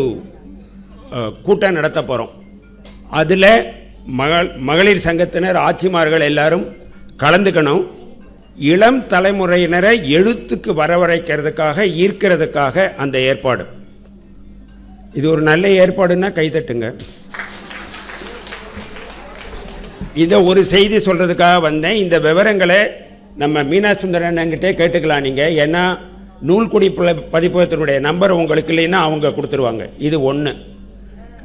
Speaker 5: கூட்டம் நடத்த போகிறோம். அதில் மகளிர் சங்கத்தினர், ஆட்சிமார்கள் எல்லாரும் கலந்துக்கணும். இளம் தலைமுறையினரை எழுத்துக்கு வரவழைக்கிறதுக்காக, ஈர்க்கிறதுக்காக அந்த ஏற்பாடு. இது ஒரு நல்ல ஏற்பாடுன்னா கைதட்டுங்க. இதை ஒரு செய்தி சொல்கிறதுக்காக வந்தேன். இந்த விவரங்களை நம்ம மீனாட்சி சுந்தரன் என்கிட்டே கேட்டுக்கலாம் நீங்கள். ஏன்னா நூல்குடி பதிப்பகத்தினுடைய நம்பர் உங்களுக்கு இல்லைன்னா அவங்க கொடுத்துருவாங்க. இது ஒன்று.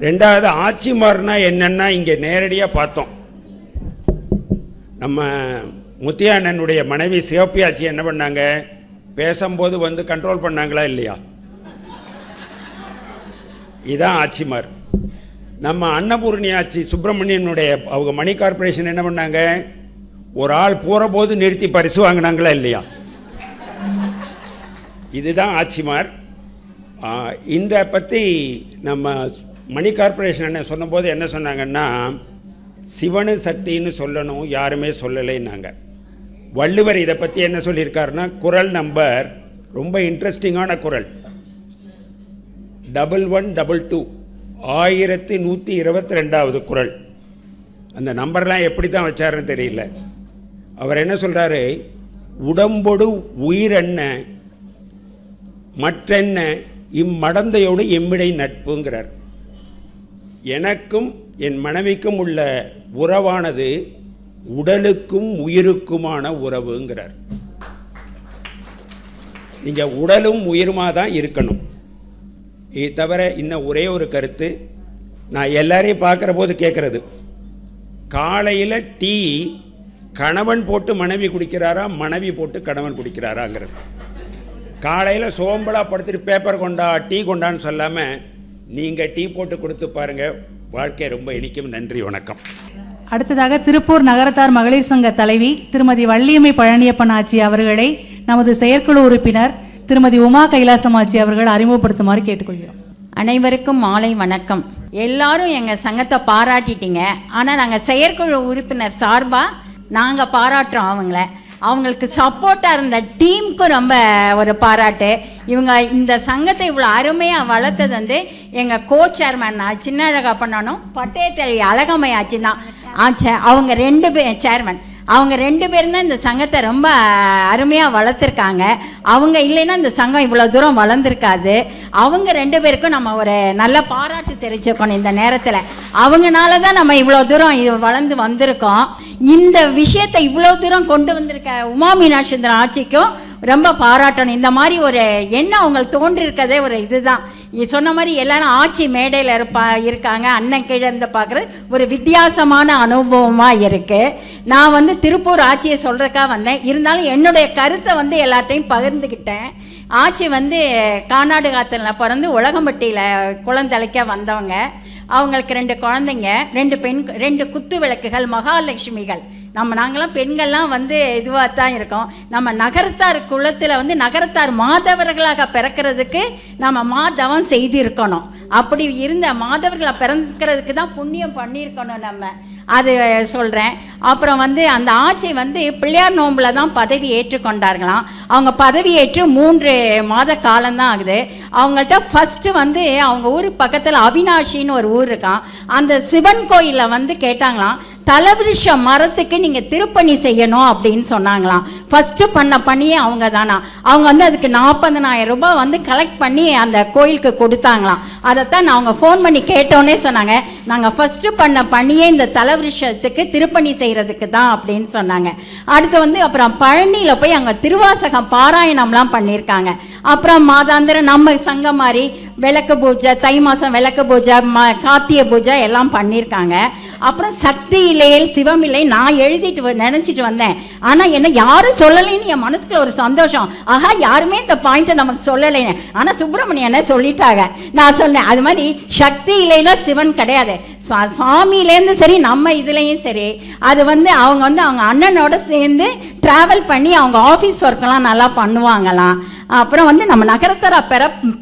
Speaker 5: ரெண்டாவது, ஆட்சிமார்னா என்னன்னா இங்கே நேரடியாக பார்த்தோம். நம்ம முத்தியானனுடைய மனைவி சிவப்பி ஆட்சி என்ன பண்ணாங்க, பேசும்போது வந்து கண்ட்ரோல் பண்ணாங்களா இல்லையா? இதான் ஆட்சிமார். நம்ம அன்னபூர்ணி ஆட்சி சுப்பிரமணியனுடைய அவங்க மணி கார்பரேஷன் என்ன பண்ணாங்க, ஒரு ஆள் போகிற போது நிறுத்தி பரிசு வாங்கினாங்களா இல்லையா? இதுதான் ஆட்சிமார். இந்த பற்றி நம்ம மணி கார்பரேஷன் என்ன சொன்னபோது என்ன சொன்னாங்கன்னா, சிவனு சக்தின்னு சொல்லணும், யாருமே சொல்லலைன்னாங்க. வள்ளுவர் இதை பற்றி என்ன சொல்லியிருக்காருன்னா, குறள் நம்பர் ரொம்ப இன்ட்ரெஸ்டிங்கான குறள் 1122 1122வது குறள். அந்த நம்பர்லாம் எப்படி தான் வச்சாருன்னு தெரியல. அவர் என்ன சொல்கிறாரு, உடம்பொடு உயிரென்ன மற்றென்ன இம்மடந்தையோடு எம்மிடை நட்புங்கிறார். எனக்கும் என் மனைவிக்கும் உள்ள உறவானது உடலுக்கும் உயிருக்குமான உறவுங்கிறார். நீங்கள் உடலும் உயிருமாக தான் இருக்கணும். இது தவிர இன்னும் ஒரே ஒரு கருத்து, நான் எல்லாரையும் பார்க்குற போது கேட்குறது, காலையில் டீ கணவன் போட்டு மனைவி குடிக்கிறாரா, மனைவி போட்டு கணவன் குடிக்கிறாராங்கிறது. காலையில் சோம்பலாக படுத்துட்டு பேப்பர் கொண்டா டீ கொண்டான்னு சொல்லாமல் நீங்கள் டீ போட்டு கொடுத்து பாருங்கள், வாழ்க்கை ரொம்ப இனிக்கும். நன்றி, வணக்கம்.
Speaker 11: அடுத்ததாக திருப்பூர் நகரத்தார் மகளிர் சங்க தலைவி திருமதி வள்ளியம்மை பழனியப்பன் ஆட்சி அவர்களை நமது செயற்குழு உறுப்பினர் திருமதி உமா கைலாசம் ஆட்சி அவர்கள் அறிமுகப்படுத்துமாறு கேட்டுக்கொள்கிறோம்.
Speaker 20: அனைவருக்கும் மாலை வணக்கம். எல்லாரும் எங்கள் சங்கத்தை பாராட்டிட்டீங்க, ஆனால் நாங்கள் செயற்குழு உறுப்பினர் சார்பாக நாங்கள் பாராட்டுறோம். அவங்களுக்கு சப்போர்ட்டாக இருந்த டீமுக்கும் ரொம்ப ஒரு பாராட்டு. இவங்க இந்த சங்கத்தை இவ்வளோ அருமையாக வளர்த்தது வந்து எங்கள் சேர்மன் சின்ன அழகா பண்ணணும், பட்டயத்தழி அழகம்மை ஆச்சு தான் ஆச்சு. அவங்க 2 பேர் சேர்மன், அவங்க 2 பேரும் தான் இந்த சங்கத்தை ரொம்ப அருமையாக வளர்த்துருக்காங்க. அவங்க இல்லைன்னா இந்த சங்கம் இவ்வளோ தூரம் வளர்ந்துருக்காது. அவங்க 2 பேருக்கும் நம்ம ஒரு நல்ல பாராட்டு தெரிவிச்சுக்கணும். இந்த நேரத்தில் அவங்கனால தான் நம்ம இவ்வளோ தூரம் வளர்ந்து வந்திருக்கோம். இந்த விஷயத்தை இவ்வளோ தூரம் கொண்டு வந்திருக்க உமா மீனாட்சி சுந்தரம் ஆட்சிக்கும் ரொம்ப பாராட்டணும். இந்த மாதிரி ஒரு எண்ணம் அவங்களுக்கு தோன்றிருக்கதே ஒரு இதுதான். சொன்ன மாதிரி எல்லாரும் ஆட்சி மேடையில் இருக்காங்க, அண்ணன் கீழே இருந்து பார்க்குறது ஒரு வித்தியாசமான அனுபவமாக இருக்குது. நான் வந்து திருப்பூர் ஆட்சியை சொல்கிறதுக்காக வந்தேன். இருந்தாலும் என்னுடைய கருத்தை வந்து எல்லார்ட்டையும் பகிர்ந்துக்கிட்டேன். ஆட்சி வந்து கானாடு காத்துல பிறந்து உலகம்பட்டியில் குளந்தலைக்க வந்தவங்க. அவங்களுக்கு 2 குழந்தைங்க, 2 குத்து விளக்குகள், மகாலட்சுமிகள். நாங்களாம் பெண்கள்லாம் வந்து இதுவாக தான் இருக்கோம். நம்ம நகரத்தார் குலத்தில் வந்து நகரத்தார் மாதவர்களாக பிறக்கிறதுக்கு நம்ம மாதவம் செய்திருக்கணும். அப்படி இருந்த மாதவர்களை பிறக்கிறதுக்கு தான் புண்ணியம் பண்ணியிருக்கணும் நம்ம. அது சொல்கிறேன். அப்புறம் வந்து அந்த ஆட்சி வந்து பிள்ளையார் நோம்பில் தான் பதவி ஏற்றுக்கொண்டார்களாம். அவங்க பதவி ஏற்று 3 மாத காலம்தான் ஆகுது. அவங்கள்ட்ட ஃபஸ்ட்டு வந்து அவங்க ஊர் பக்கத்தில் அவினாஷின்னு ஒரு ஊர் இருக்கான். அந்த சிவன் கோயிலில் வந்து கேட்டாங்களாம், தலவிருஷ மரத்துக்கு நீங்கள் திருப்பணி செய்யணும் அப்படின்னு சொன்னாங்களாம். ஃபஸ்ட்டு பண்ண பணியே அவங்க தானா. அவங்க வந்து அதுக்கு 40,000 ரூபாய் வந்து கலெக்ட் பண்ணி அந்த கோயிலுக்கு கொடுத்தாங்களாம். அதைத்தான் அவங்க ஃபோன் பண்ணி கேட்டோன்னே சொன்னாங்க, நாங்கள் ஃபஸ்ட்டு பண்ண பணியே இந்த தலவிருஷத்துக்கு திருப்பணி செய்கிறதுக்கு தான் அப்படின்னு சொன்னாங்க. அடுத்து வந்து அப்புறம் பழனியில் போய் அங்கே திருவாசகம் பாராயணம்லாம் பண்ணியிருக்காங்க. அப்புறம் மாதாந்திரம் நம்ம சங்கம் மாதிரி விளக்கு பூஜை, தை மாதம் விளக்கு பூஜை, கார்த்திகை பூஜை எல்லாம் பண்ணியிருக்காங்க. அப்புறம் சக்தி இல்லையே சிவம் இல்லை நான் எழுதிட்டு நினச்சிட்டு வந்தேன். ஆனால் என்ன யாரும் சொல்லலைன்னு என் மனசுக்குள்ள ஒரு சந்தோஷம். ஆஹா, யாருமே இந்த பாயிண்ட்டை நமக்கு சொல்லலைன்னு. ஆனால் சுப்பிரமணியனை சொல்லிட்டாங்க. நான் சொன்னேன் அது மாதிரி சக்தி இல்லைன்னா சிவன் கிடையாது. சுவாமியிலேருந்து சரி நம்ம இதுலேயும் சரி அது வந்து அவங்க வந்து அவங்க அண்ணனோட சேர்ந்து ட்ராவல் பண்ணி அவங்க ஆஃபீஸ் ஒர்க்கெல்லாம் நல்லா பண்ணுவாங்களாம். அப்புறம் வந்து நம்ம நகரத்தாரை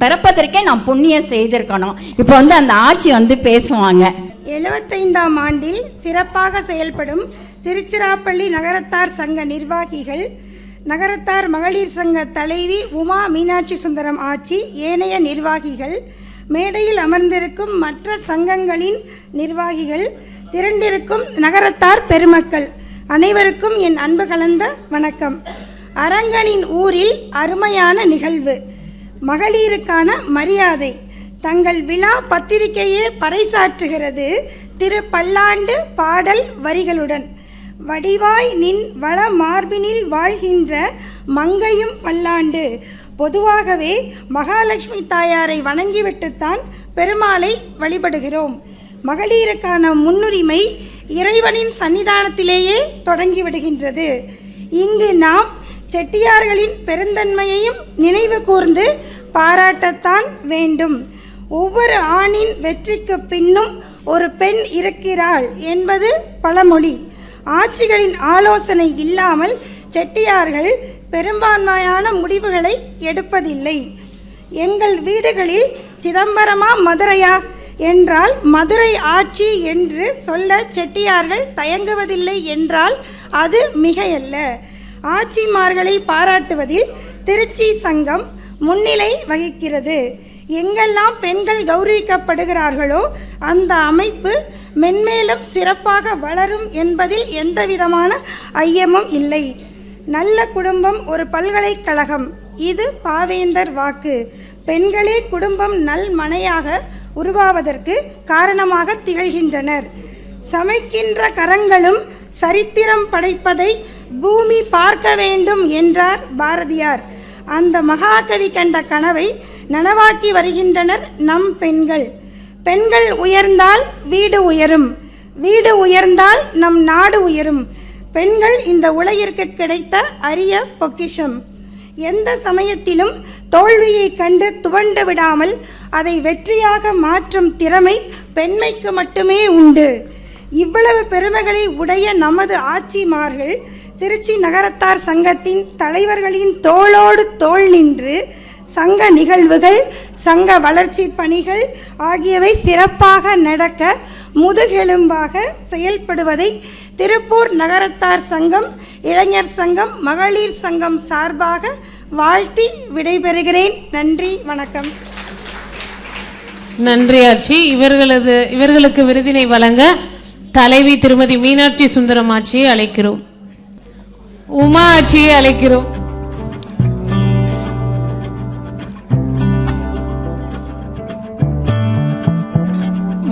Speaker 20: பிறப்பதற்கே நாம் புண்ணியம் செய்திருக்கணும். இப்போ வந்து அந்த ஆட்சி வந்து பேசுவாங்க.
Speaker 10: 75ஆம் ஆண்டில் சிறப்பாக செயல்படும் திருச்சிராப்பள்ளி நகரத்தார் சங்க நிர்வாகிகள், நகரத்தார் மகளிர் சங்க தலைவி உமா மீனாட்சி சுந்தரம் ஆட்சி, ஏனைய நிர்வாகிகள், மேடையில் அமர்ந்திருக்கும் மற்ற சங்கங்களின் நிர்வாகிகள், திரண்டிருக்கும் நகரத்தார் பெருமக்கள் அனைவருக்கும் என் அன்பு கலந்த வணக்கம். அரங்கனின் ஊரில் அருமையான நிகழ்வு, மகளிருக்கான மரியாதை, தங்கள் விழா பத்திரிகையே பறைசாற்றுகிறது திரு பல்லாண்டு பாடல் வரிகளுடன். வடிவாய் நின் வள மார்பினில் வாழ்கின்ற மங்கையும் பல்லாண்டு. பொதுவாகவே மகாலட்சுமி தாயாரை வணங்கிவிட்டுத்தான் பெருமாளை வழிபடுகிறோம். மகளிருக்கான முன்னுரிமை இறைவனின் சன்னிதானத்திலேயே தொடங்கிவிடுகின்றது. இங்கு நாம் செட்டியார்களின் பெருந்தன்மையையும் நினைவு கூர்ந்து பாராட்டத்தான் வேண்டும். ஒவ்வொரு ஆணின் வெற்றிக்கு பின்னும் ஒரு பெண் இருக்கிறாள் என்பது பழமொழி. ஆட்சிகளின் ஆலோசனை இல்லாமல் செட்டியார்கள் பெரும்பான்மையான முடிவுகளை எடுப்பதில்லை. எங்கள் வீடுகளில் சிதம்பரமா மதுரையா என்றால் மதுரை ஆட்சி என்று சொல்ல செட்டியார்கள் தயங்குவதில்லை என்றால் அது மிகையல்ல. ஆட்சிமார்களை பாராட்டுவதில் திருச்சி சங்கம் முன்னிலை வகிக்கிறது. எங்கெல்லாம் பெண்கள் கௌரவிக்கப்படுகிறார்களோ அந்த அமைப்பு மென்மேலும் சிறப்பாக வளரும் என்பதில் எந்தவிதமான ஐயமும் இல்லை. நல்ல குடும்பம் ஒரு பல்கலைக்கழகம், இது பாவேந்தர் வாக்கு. பெண்களே குடும்பம் நல் மனையாக உருவாவதற்கு காரணமாக திகழ்கின்றனர். சமைக்கின்ற கரங்களும் சரித்திரம் படைப்பதை பூமி பார்க்க வேண்டும் என்றார் பாரதியார். அந்த மகாகவி கண்ட கனவை நனவாக்கி வருகின்றனர் நம் பெண்கள். பெண்கள் உயர்ந்தால் வீடு உயரும், வீடு உயர்ந்தால் நம் நாடு உயரும். பெண்கள் இந்த உலகிற்கு கிடைத்த அரிய பொக்கிஷம். எந்த சமயத்திலும் தோல்வியை கண்டு துவண்டு விடாமல் அதை வெற்றியாக மாற்றும் திறமை பெண்மைக்கு மட்டுமே உண்டு. இவ்வளவு பெருமைகளை உடைய நமது ஆட்சிமார்கள் திருச்சி நகரத்தார் சங்கத்தின் தலைவர்களின் தோளோடு தோள் நின்று சங்க நிகழ்வுகள், சங்க வளர்ச்சி பணிகள் ஆகியவை சிறப்பாக நடக்க முதுகெலும்பாக செயல்படுவதை திருப்பூர் நகரத்தார் சங்கம், இளைஞர் சங்கம், மகளிர் சங்கம் சார்பாக வாழ்த்தி விடைபெறுகிறேன். நன்றி, வணக்கம்.
Speaker 8: நன்றி ஆட்சி. இவர்களுக்கு விருதினை வழங்க தலைவி திருமதி மீனாட்சி சுந்தரம் ஆட்சியை அழைக்கிறோம். உமா ஆட்சியை அழைக்கிறோம்.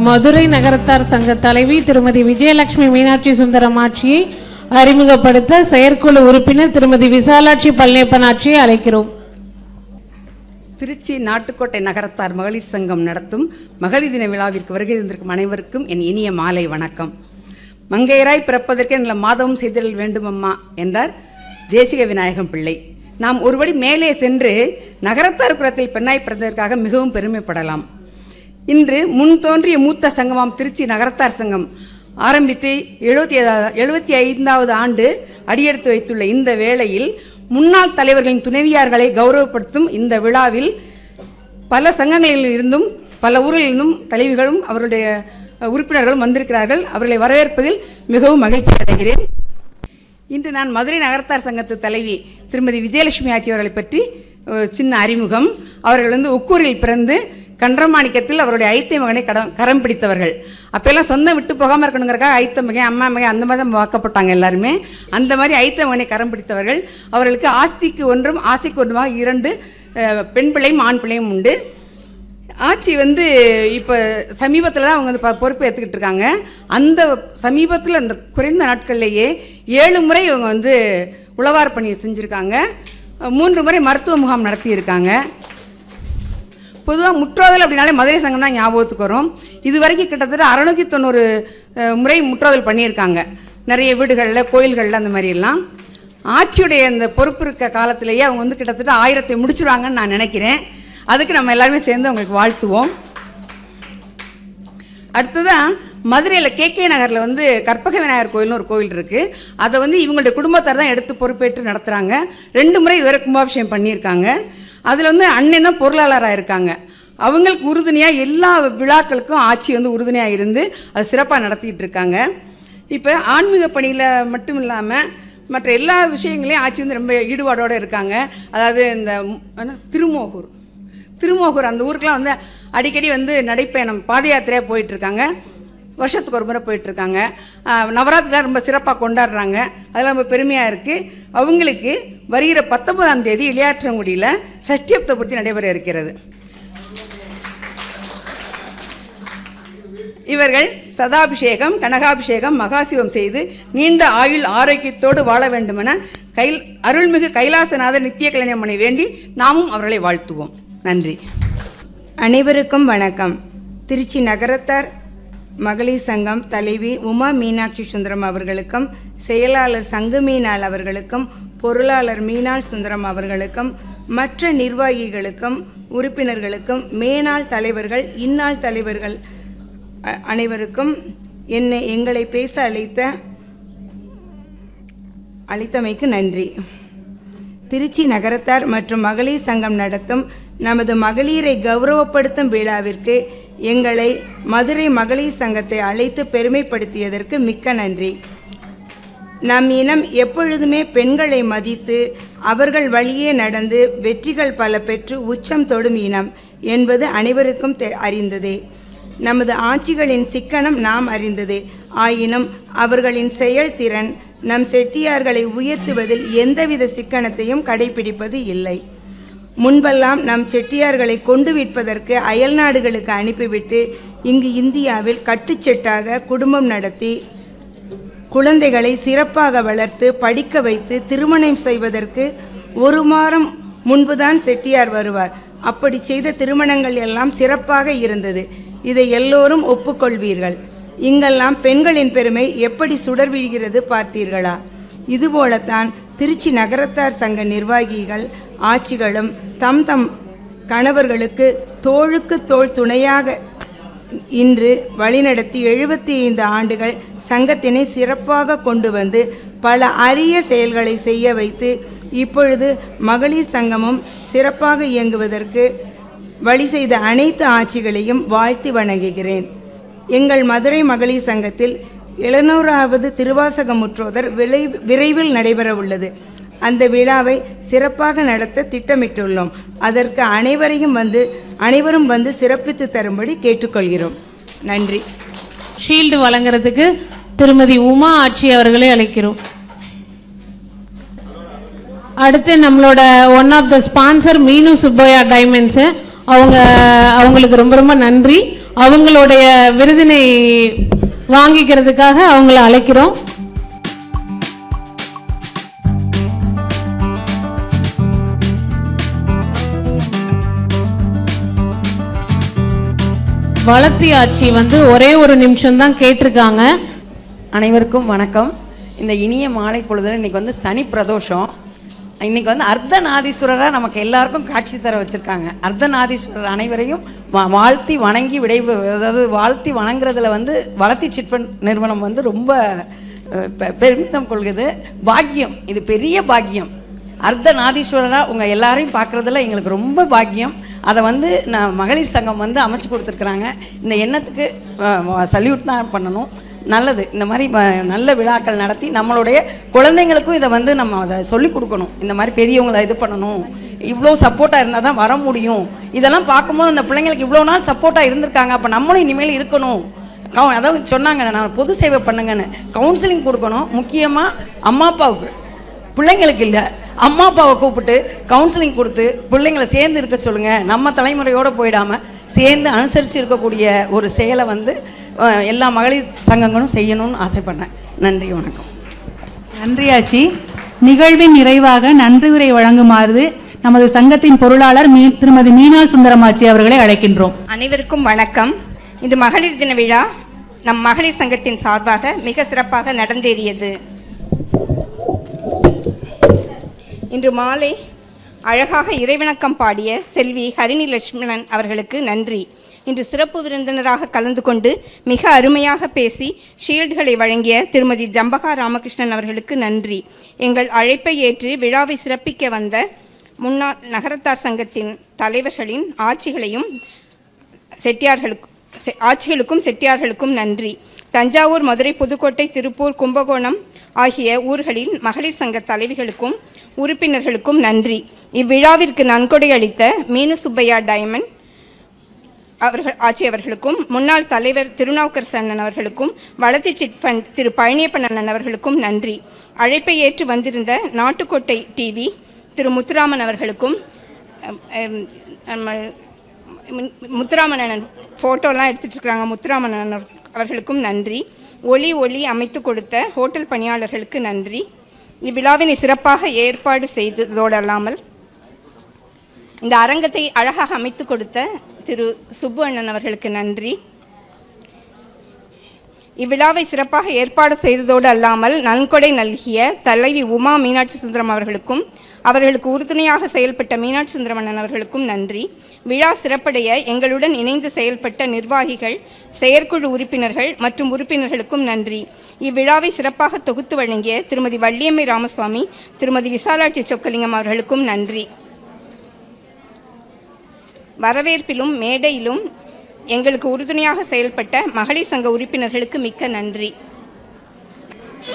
Speaker 8: மதுரை நகரத்தார் சங்க தலைவி திருமதி விஜயலட்சுமி மீனாட்சி சுந்தரம் ஆட்சியை அறிமுகப்படுத்த செயற்குழு உறுப்பினர் திருமதி விசாலாட்சி பழனியப்பன் ஆட்சியை அழைக்கிறோம்.
Speaker 21: திருச்சி நாட்டுக்கோட்டை நகரத்தார் மகளிர் சங்கம் நடத்தும் மகளிர் தின விழாவிற்கு வருகை தந்திருக்கும் அனைவருக்கும் என் இனிய மாலை வணக்கம். மங்கையராய் பிறப்பதற்கே நல்ல மாதவம் செய்திடல் வேண்டுமம்மா என்றார் தேசிக விநாயகம் பிள்ளை. நாம் ஒருபடி மேலே சென்று நகரத்தார் குலத்தில் பெண்ணாய் பிறந்ததற்காக மிகவும் பெருமைப்படலாம். இன்று முன் தோன்றிய மூத்த சங்கமாம் திருச்சி நகரத்தார் சங்கம் ஆரம்பித்து 75வது ஆண்டு அடியெடுத்து வைத்துள்ள இந்த வேளையில் முன்னாள் தலைவர்களின் துணைவியார்களை கௌரவப்படுத்தும் இந்த விழாவில் பல சங்கங்களில் இருந்தும் பல ஊர்களிலிருந்தும் தலைவிகளும் அவருடைய உறுப்பினர்களும் வந்திருக்கிறார்கள். அவர்களை வரவேற்பதில் மிகவும் மகிழ்ச்சி அடைகிறேன். இன்று நான் மதுரை நகரத்தார் சங்கத்து தலைவி திருமதி விஜயலட்சுமி ஆட்சி அவர்களை பற்றி சின்ன அறிமுகம். அவர்கள் ஒக்கூரில் பிறந்து கன்றமாணிக்கத்தில் அவருடைய ஐத்தை மகனை கரம் பிடித்தவர்கள். அப்போல்லாம் சொந்தம் விட்டு போகாமல் இருக்கணுங்கிறக்காக ஐத்த மகன் அம்மா மகன் அந்த மாதிரி தான் வாக்கப்பட்டாங்க எல்லாருமே. அந்த மாதிரி ஐத்த மகனை கரம் பிடித்தவர்கள். அவர்களுக்கு ஆஸ்திக்கு ஒன்றும் ஆசைக்கு ஒன்றுமாக 2 பெண் பிள்ளையும் ஆண் பிள்ளையும் உண்டு. ஆட்சி இப்போ சமீபத்தில் தான் அவங்க பொறுப்பு ஏற்றுக்கிட்டு இருக்காங்க. அந்த சமீபத்தில் அந்த குறைந்த நாட்கள்லேயே 7 முறை இவங்க உழவார் பணி செஞ்சுருக்காங்க. 3 முறை மருத்துவ முகாம் நடத்தியிருக்காங்க. பொதுவாக முற்றோதல் அப்படின்னாலே மதுரை சங்கம் தான் ஞாபகத்துக்கு வரும். இது வரைக்கும் கிட்டத்தட்ட 690 முறை முற்றோதல் பண்ணியிருக்காங்க. நிறைய வீடுகளில் கோயில்களில் அந்த மாதிரிலாம். ஆட்சியுடைய அந்த பொறுப்பு இருக்க காலத்திலேயே அவங்க கிட்டத்தட்ட 1000 முடிச்சுருவாங்கன்னு நான் நினைக்கிறேன். அதுக்கு நம்ம எல்லாருமே சேர்ந்து அவங்களுக்கு வாழ்த்துவோம். அடுத்ததான் மதுரையில் KK நகரில் கற்பக விநாயகர் கோயில்னு ஒரு கோயில் இருக்குது. அதை இவங்களுடைய குடும்பத்தார் தான் எடுத்து பொறுப்பேற்று நடத்துகிறாங்க. 2 முறை இதுவரை கும்பாபிஷேகம் பண்ணியிருக்காங்க. அதில் அண்ணன் தான் பொருளாளராக இருக்காங்க. அவங்களுக்கு உறுதுணையாக எல்லா விழாக்களுக்கும் ஆட்சி உறுதுணையாக இருந்து அது சிறப்பாக நடத்திட்டு இருக்காங்க. இப்போ ஆன்மீக பணியில் மட்டும் இல்லாமல் மற்ற எல்லா விஷயங்களையும் ஆட்சி ரொம்ப ஈடுபாடோடு இருக்காங்க. அதாவது இந்த திருமோகூர் அந்த ஊருக்கெலாம் அடிக்கடி நடைப்பயணம் பாத யாத்திரையாக போயிட்டுருக்காங்க. வருஷத்துக்கு ஒரு முறை போயிட்டுருக்காங்க. நவராத்திரிலாம் ரொம்ப சிறப்பாக கொண்டாடுறாங்க. அதெல்லாம் ரொம்ப பெருமையாக இருக்குது. அவங்களுக்கு வருகிற 19ஆம் தேதி இளையாற்றங்குடியில் சஷ்டியப்த பூர்த்தி நடைபெற இருக்கிறது. இவர்கள் சதாபிஷேகம் கனகாபிஷேகம் மகாசிவம் செய்து நீண்ட ஆயுள் ஆரோக்கியத்தோடு வாழ வேண்டுமென அருள்மிகு கைலாசநாதர் நித்திய கல்யாணமனை வேண்டி நாமும் அவர்களை வாழ்த்துவோம். நன்றி.
Speaker 7: அனைவருக்கும் வணக்கம். திருச்சி நகரத்தார் மகளிர் சங்கம் தலைவி உமா மீனாட்சி சுந்தரம் அவர்களுக்கும், செயலாளர் சங்கு மீனால் அவர்களுக்கும், பொருளாளர் மீனால் சுந்தரம் அவர்களுக்கும், மற்ற நிர்வாகிகளுக்கும் உறுப்பினர்களுக்கும், மேனாள் தலைவர்கள் இந்நாள் தலைவர்கள் அனைவருக்கும் எங்களை பேச அழைத்தமைக்கு நன்றி. திருச்சி நகரத்தார் மற்றும் மகளிர் சங்கம் நடத்தும் நமது மகளிரை கௌரவப்படுத்தும் விழாவிற்கு எங்களை மதுரை மகளிர் சங்கத்தை அழைத்து பெருமைப்படுத்தியதற்கு மிக்க நன்றி. நம் இனம் எப்பொழுதுமே பெண்களை மதித்து அவர்கள் வழியே நடந்து வெற்றிகள் பல பெற்று உச்சம் தொடும் இனம் என்பது அனைவருக்கும் அறிந்ததே. நமது ஆட்சிகளின் சிக்கனம் நாம் அறிந்ததே. ஆயினும் அவர்களின் செயல்திறன் நம் செட்டியார்களை உயர்த்துவதில் எந்தவித சிக்கனத்தையும் கடைபிடிப்பது இல்லை. முன்பெல்லாம் நம் செட்டியார்களை கொண்டு விற்பதற்கு அயல் நாடுகளுக்கு அனுப்பிவிட்டு இங்கு இந்தியாவில் கட்டுச்செட்டாக குடும்பம் நடத்தி குழந்தைகளை சிறப்பாக வளர்த்து படிக்க வைத்து திருமணம் செய்வதற்கு 1 மாதம் முன்புதான் செட்டியார் வருவார். அப்படி செய்த திருமணங்கள் எல்லாம் சிறப்பாக இருந்தது. இதை எல்லோரும் ஒப்புக்கொள்வீர்கள். இங்கெல்லாம் பெண்களின் பெருமை எப்படி சுடர்விடுகிறது பார்த்தீர்களா? இதுபோலத்தான் திருச்சி நகரத்தார் சங்க நிர்வாகிகள் ஆட்சிகளும் தம் கணவர்களுக்கு தோளுக்கு தோள் துணையாக இன்று வழிநடத்தி 75 ஆண்டுகள் சங்கத்தினை சிறப்பாக கொண்டு வந்து பல அரிய செயல்களை செய்ய வைத்து இப்பொழுது மகளிர் சங்கமும் சிறப்பாக இயங்குவதற்கு வழி செய்த அனைத்து ஆட்சிகளையும் வாழ்த்தி வணங்குகிறேன். எங்கள் மதுரை மகளிர் சங்கத்தில் 700வது திருவாசக முற்றோதர் விரைவில் நடைபெற உள்ளது. அந்த விழாவை சிறப்பாக நடத்த திட்டமிட்டுள்ளோம். அதற்கு அனைவரும் வந்து சிறப்பித்து தரும்படி கேட்டுக்கொள்கிறோம். நன்றி.
Speaker 8: ஷீல்டு வழங்குறதுக்கு திருமதி உமா ஆட்சி அவர்களை அழைக்கிறோம். அடுத்து நம்மளோட ஒன் ஆஃப் த ஸ்பான்சர் மீனு சுப்பையா டைமண்ட்ஸு அவங்களுக்கு ரொம்ப ரொம்ப நன்றி. அவங்களுடைய விருதினை வாங்கிக்கிறதுக்காக அவங்கள அழைக்கிறோம். வளர்த்தி ஆட்சி ஒரே ஒரு நிமிஷம் தான் கேட்டிருக்காங்க.
Speaker 22: அனைவருக்கும் வணக்கம். இந்த இனிய மாலை பொழுதுல இன்னைக்கு சனி பிரதோஷம். இன்னைக்கு அர்த்தநாதீஸ்வரராக நமக்கு எல்லாருக்கும் காட்சி தர வச்சுருக்காங்க. அர்த்தநாதீஸ்வரர் அனைவரையும் வாழ்த்தி வணங்கி வாழ்த்தி வணங்குறதுல வளர்த்தி சிட்ஃபண்ட் நிறுவனம் ரொம்ப பெருமிதம் கொள்கிறது. பாக்கியம், இது பெரிய பாக்கியம். அர்த்தநாதீஸ்வரராக உங்கள் எல்லாரையும் பார்க்குறதுல எங்களுக்கு ரொம்ப பாக்கியம். அதை நான் மகளிர் சங்கம் அமைச்சு கொடுத்துருக்குறாங்க. இந்த எண்ணத்துக்கு சல்யூட் தான் பண்ணணும். நல்லது. இந்த மாதிரி நல்ல விழாக்கள் நடத்தி நம்மளுடைய குழந்தைங்களுக்கும் இதை வந்து நம்ம அதை சொல்லிக் கொடுக்கணும். இந்த மாதிரி பெரியவங்களை இது பண்ணணும், இவ்வளோ சப்போர்ட்டாக இருந்தால் தான் வர முடியும். இதெல்லாம் பார்க்கும்போது அந்த பிள்ளைங்களுக்கு இவ்வளோ நாள் சப்போர்ட்டாக இருந்திருக்காங்க, அப்போ நம்மளும் இனிமேல் இருக்கணும். அதாவது சொன்னாங்க, நான் பொது சேவை பண்ணுங்கன்னு. கவுன்சிலிங் கொடுக்கணும். முக்கியமாக அம்மா அப்பாவுக்கு, பிள்ளைங்களுக்கு இல்லை, அம்மா அப்பாவை கூப்பிட்டு கவுன்சிலிங் கொடுத்து பிள்ளைங்களை சேர்ந்து இருக்க சொல்லுங்கள். நம்ம தலைமுறையோடு போயிடாமல் சேர்ந்து அனுசரித்து இருக்கக்கூடிய ஒரு செயலை வந்து எல்லா மகளிர் சங்கங்களும் செய்யணும்னு ஆசைப்பட்றேன். நன்றி, வணக்கம்.
Speaker 11: நன்றி ஆச்சி. நிகழ்வின் நிறைவாக நன்றி உரை வழங்குமாறு நமது சங்கத்தின் பொருளாளர் திருமதி மீனாள் சுந்தரமாச்சி அவர்களை அழைக்கின்றோம்.
Speaker 1: அனைவருக்கும் வணக்கம். இன்று மகளிர் தின விழா நம் மகளிர் சங்கத்தின் சார்பாக மிக சிறப்பாக நடந்தேறியது. இன்று மாலை அழகாக இறைவணக்கம் பாடிய செல்வி ஹரிணி லட்சுமணன் அவர்களுக்கு நன்றி. இன்று சிறப்பு விருந்தினராக கலந்து கொண்டு மிக அருமையாக பேசி ஷீல்டுகளை வழங்கிய திருமதி ஜம்பகா ராமகிருஷ்ணன் அவர்களுக்கு நன்றி. எங்கள் அழைப்பை ஏற்று விழாவை சிறப்பிக்க வந்த முன்னாள் நகரத்தார் சங்கத்தின் தலைவர்களின் ஆட்சிகளுக்கும் செட்டியார்களுக்கும் நன்றி. தஞ்சாவூர், மதுரை, புதுக்கோட்டை, திருப்பூர், கும்பகோணம் ஆகிய ஊர்களின் மகளிர் சங்க தலைவிகளுக்கும் உறுப்பினர்களுக்கும் நன்றி. இவ்விழாவிற்கு நன்கொடை அளித்த மீனு சுப்பையா டைமண்ட் ஆட்சியவர்களுக்கும், முன்னாள் தலைவர் திருநாவுக்கரசு அண்ணன் அவர்களுக்கும், வளர்த்தி சிட் ஃபண்ட் திரு பழனியப்பன் அண்ணன் அவர்களுக்கும் நன்றி. அழைப்பை ஏற்று வந்திருந்த நாட்டுக்கோட்டை டிவி திரு முத்துராமன் அவர்களுக்கும், முத்துராமன் அண்ணன் ஃபோட்டோலாம் எடுத்துகிட்டு இருக்கிறாங்க, முத்துராமன் அண்ணன் அவர்களுக்கும் நன்றி. ஒளி அமைத்து கொடுத்த ஹோட்டல் பணியாளர்களுக்கு நன்றி. இவ்விழாவினை சிறப்பாக ஏற்பாடு செய்ததோடு அல்லாமல் இந்த அரங்கத்தை அழகாக அமைத்து கொடுத்த திரு சுப்பு அண்ணன் அவர்களுக்கு நன்றி. இவ்விழாவை சிறப்பாக ஏற்பாடு செய்ததோடு அல்லாமல் நன்கொடை நல்கிய தலைவி உமா மீனாட்சி சுந்தரம் அவர்களுக்கும், அவர்களுக்கு உறுதுணையாக செயல்பட்ட மீனாட்சி சுந்தரமண்ணன் அவர்களுக்கும் நன்றி. விழா சிறப்படைய எங்களுடன் இணைந்து செயல்பட்ட நிர்வாகிகள், செயற்குழு உறுப்பினர்கள் மற்றும் உறுப்பினர்களுக்கும் நன்றி. இவ்விழாவை சிறப்பாக தொகுத்து வழங்கிய திருமதி வள்ளியம்மை ராமசுவாமி, திருமதி விசாலாட்சி சொக்கலிங்கம் அவர்களுக்கும் நன்றி. வரவேற்பிலும் மேடையிலும் எங்களுக்கு உறுதுணையாக செயல்பட்ட மகளிர் சங்க உறுப்பினர்களுக்கு மிக்க நன்றி.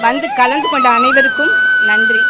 Speaker 1: வந்து கலந்து கொண்ட அனைவருக்கும் நன்றி.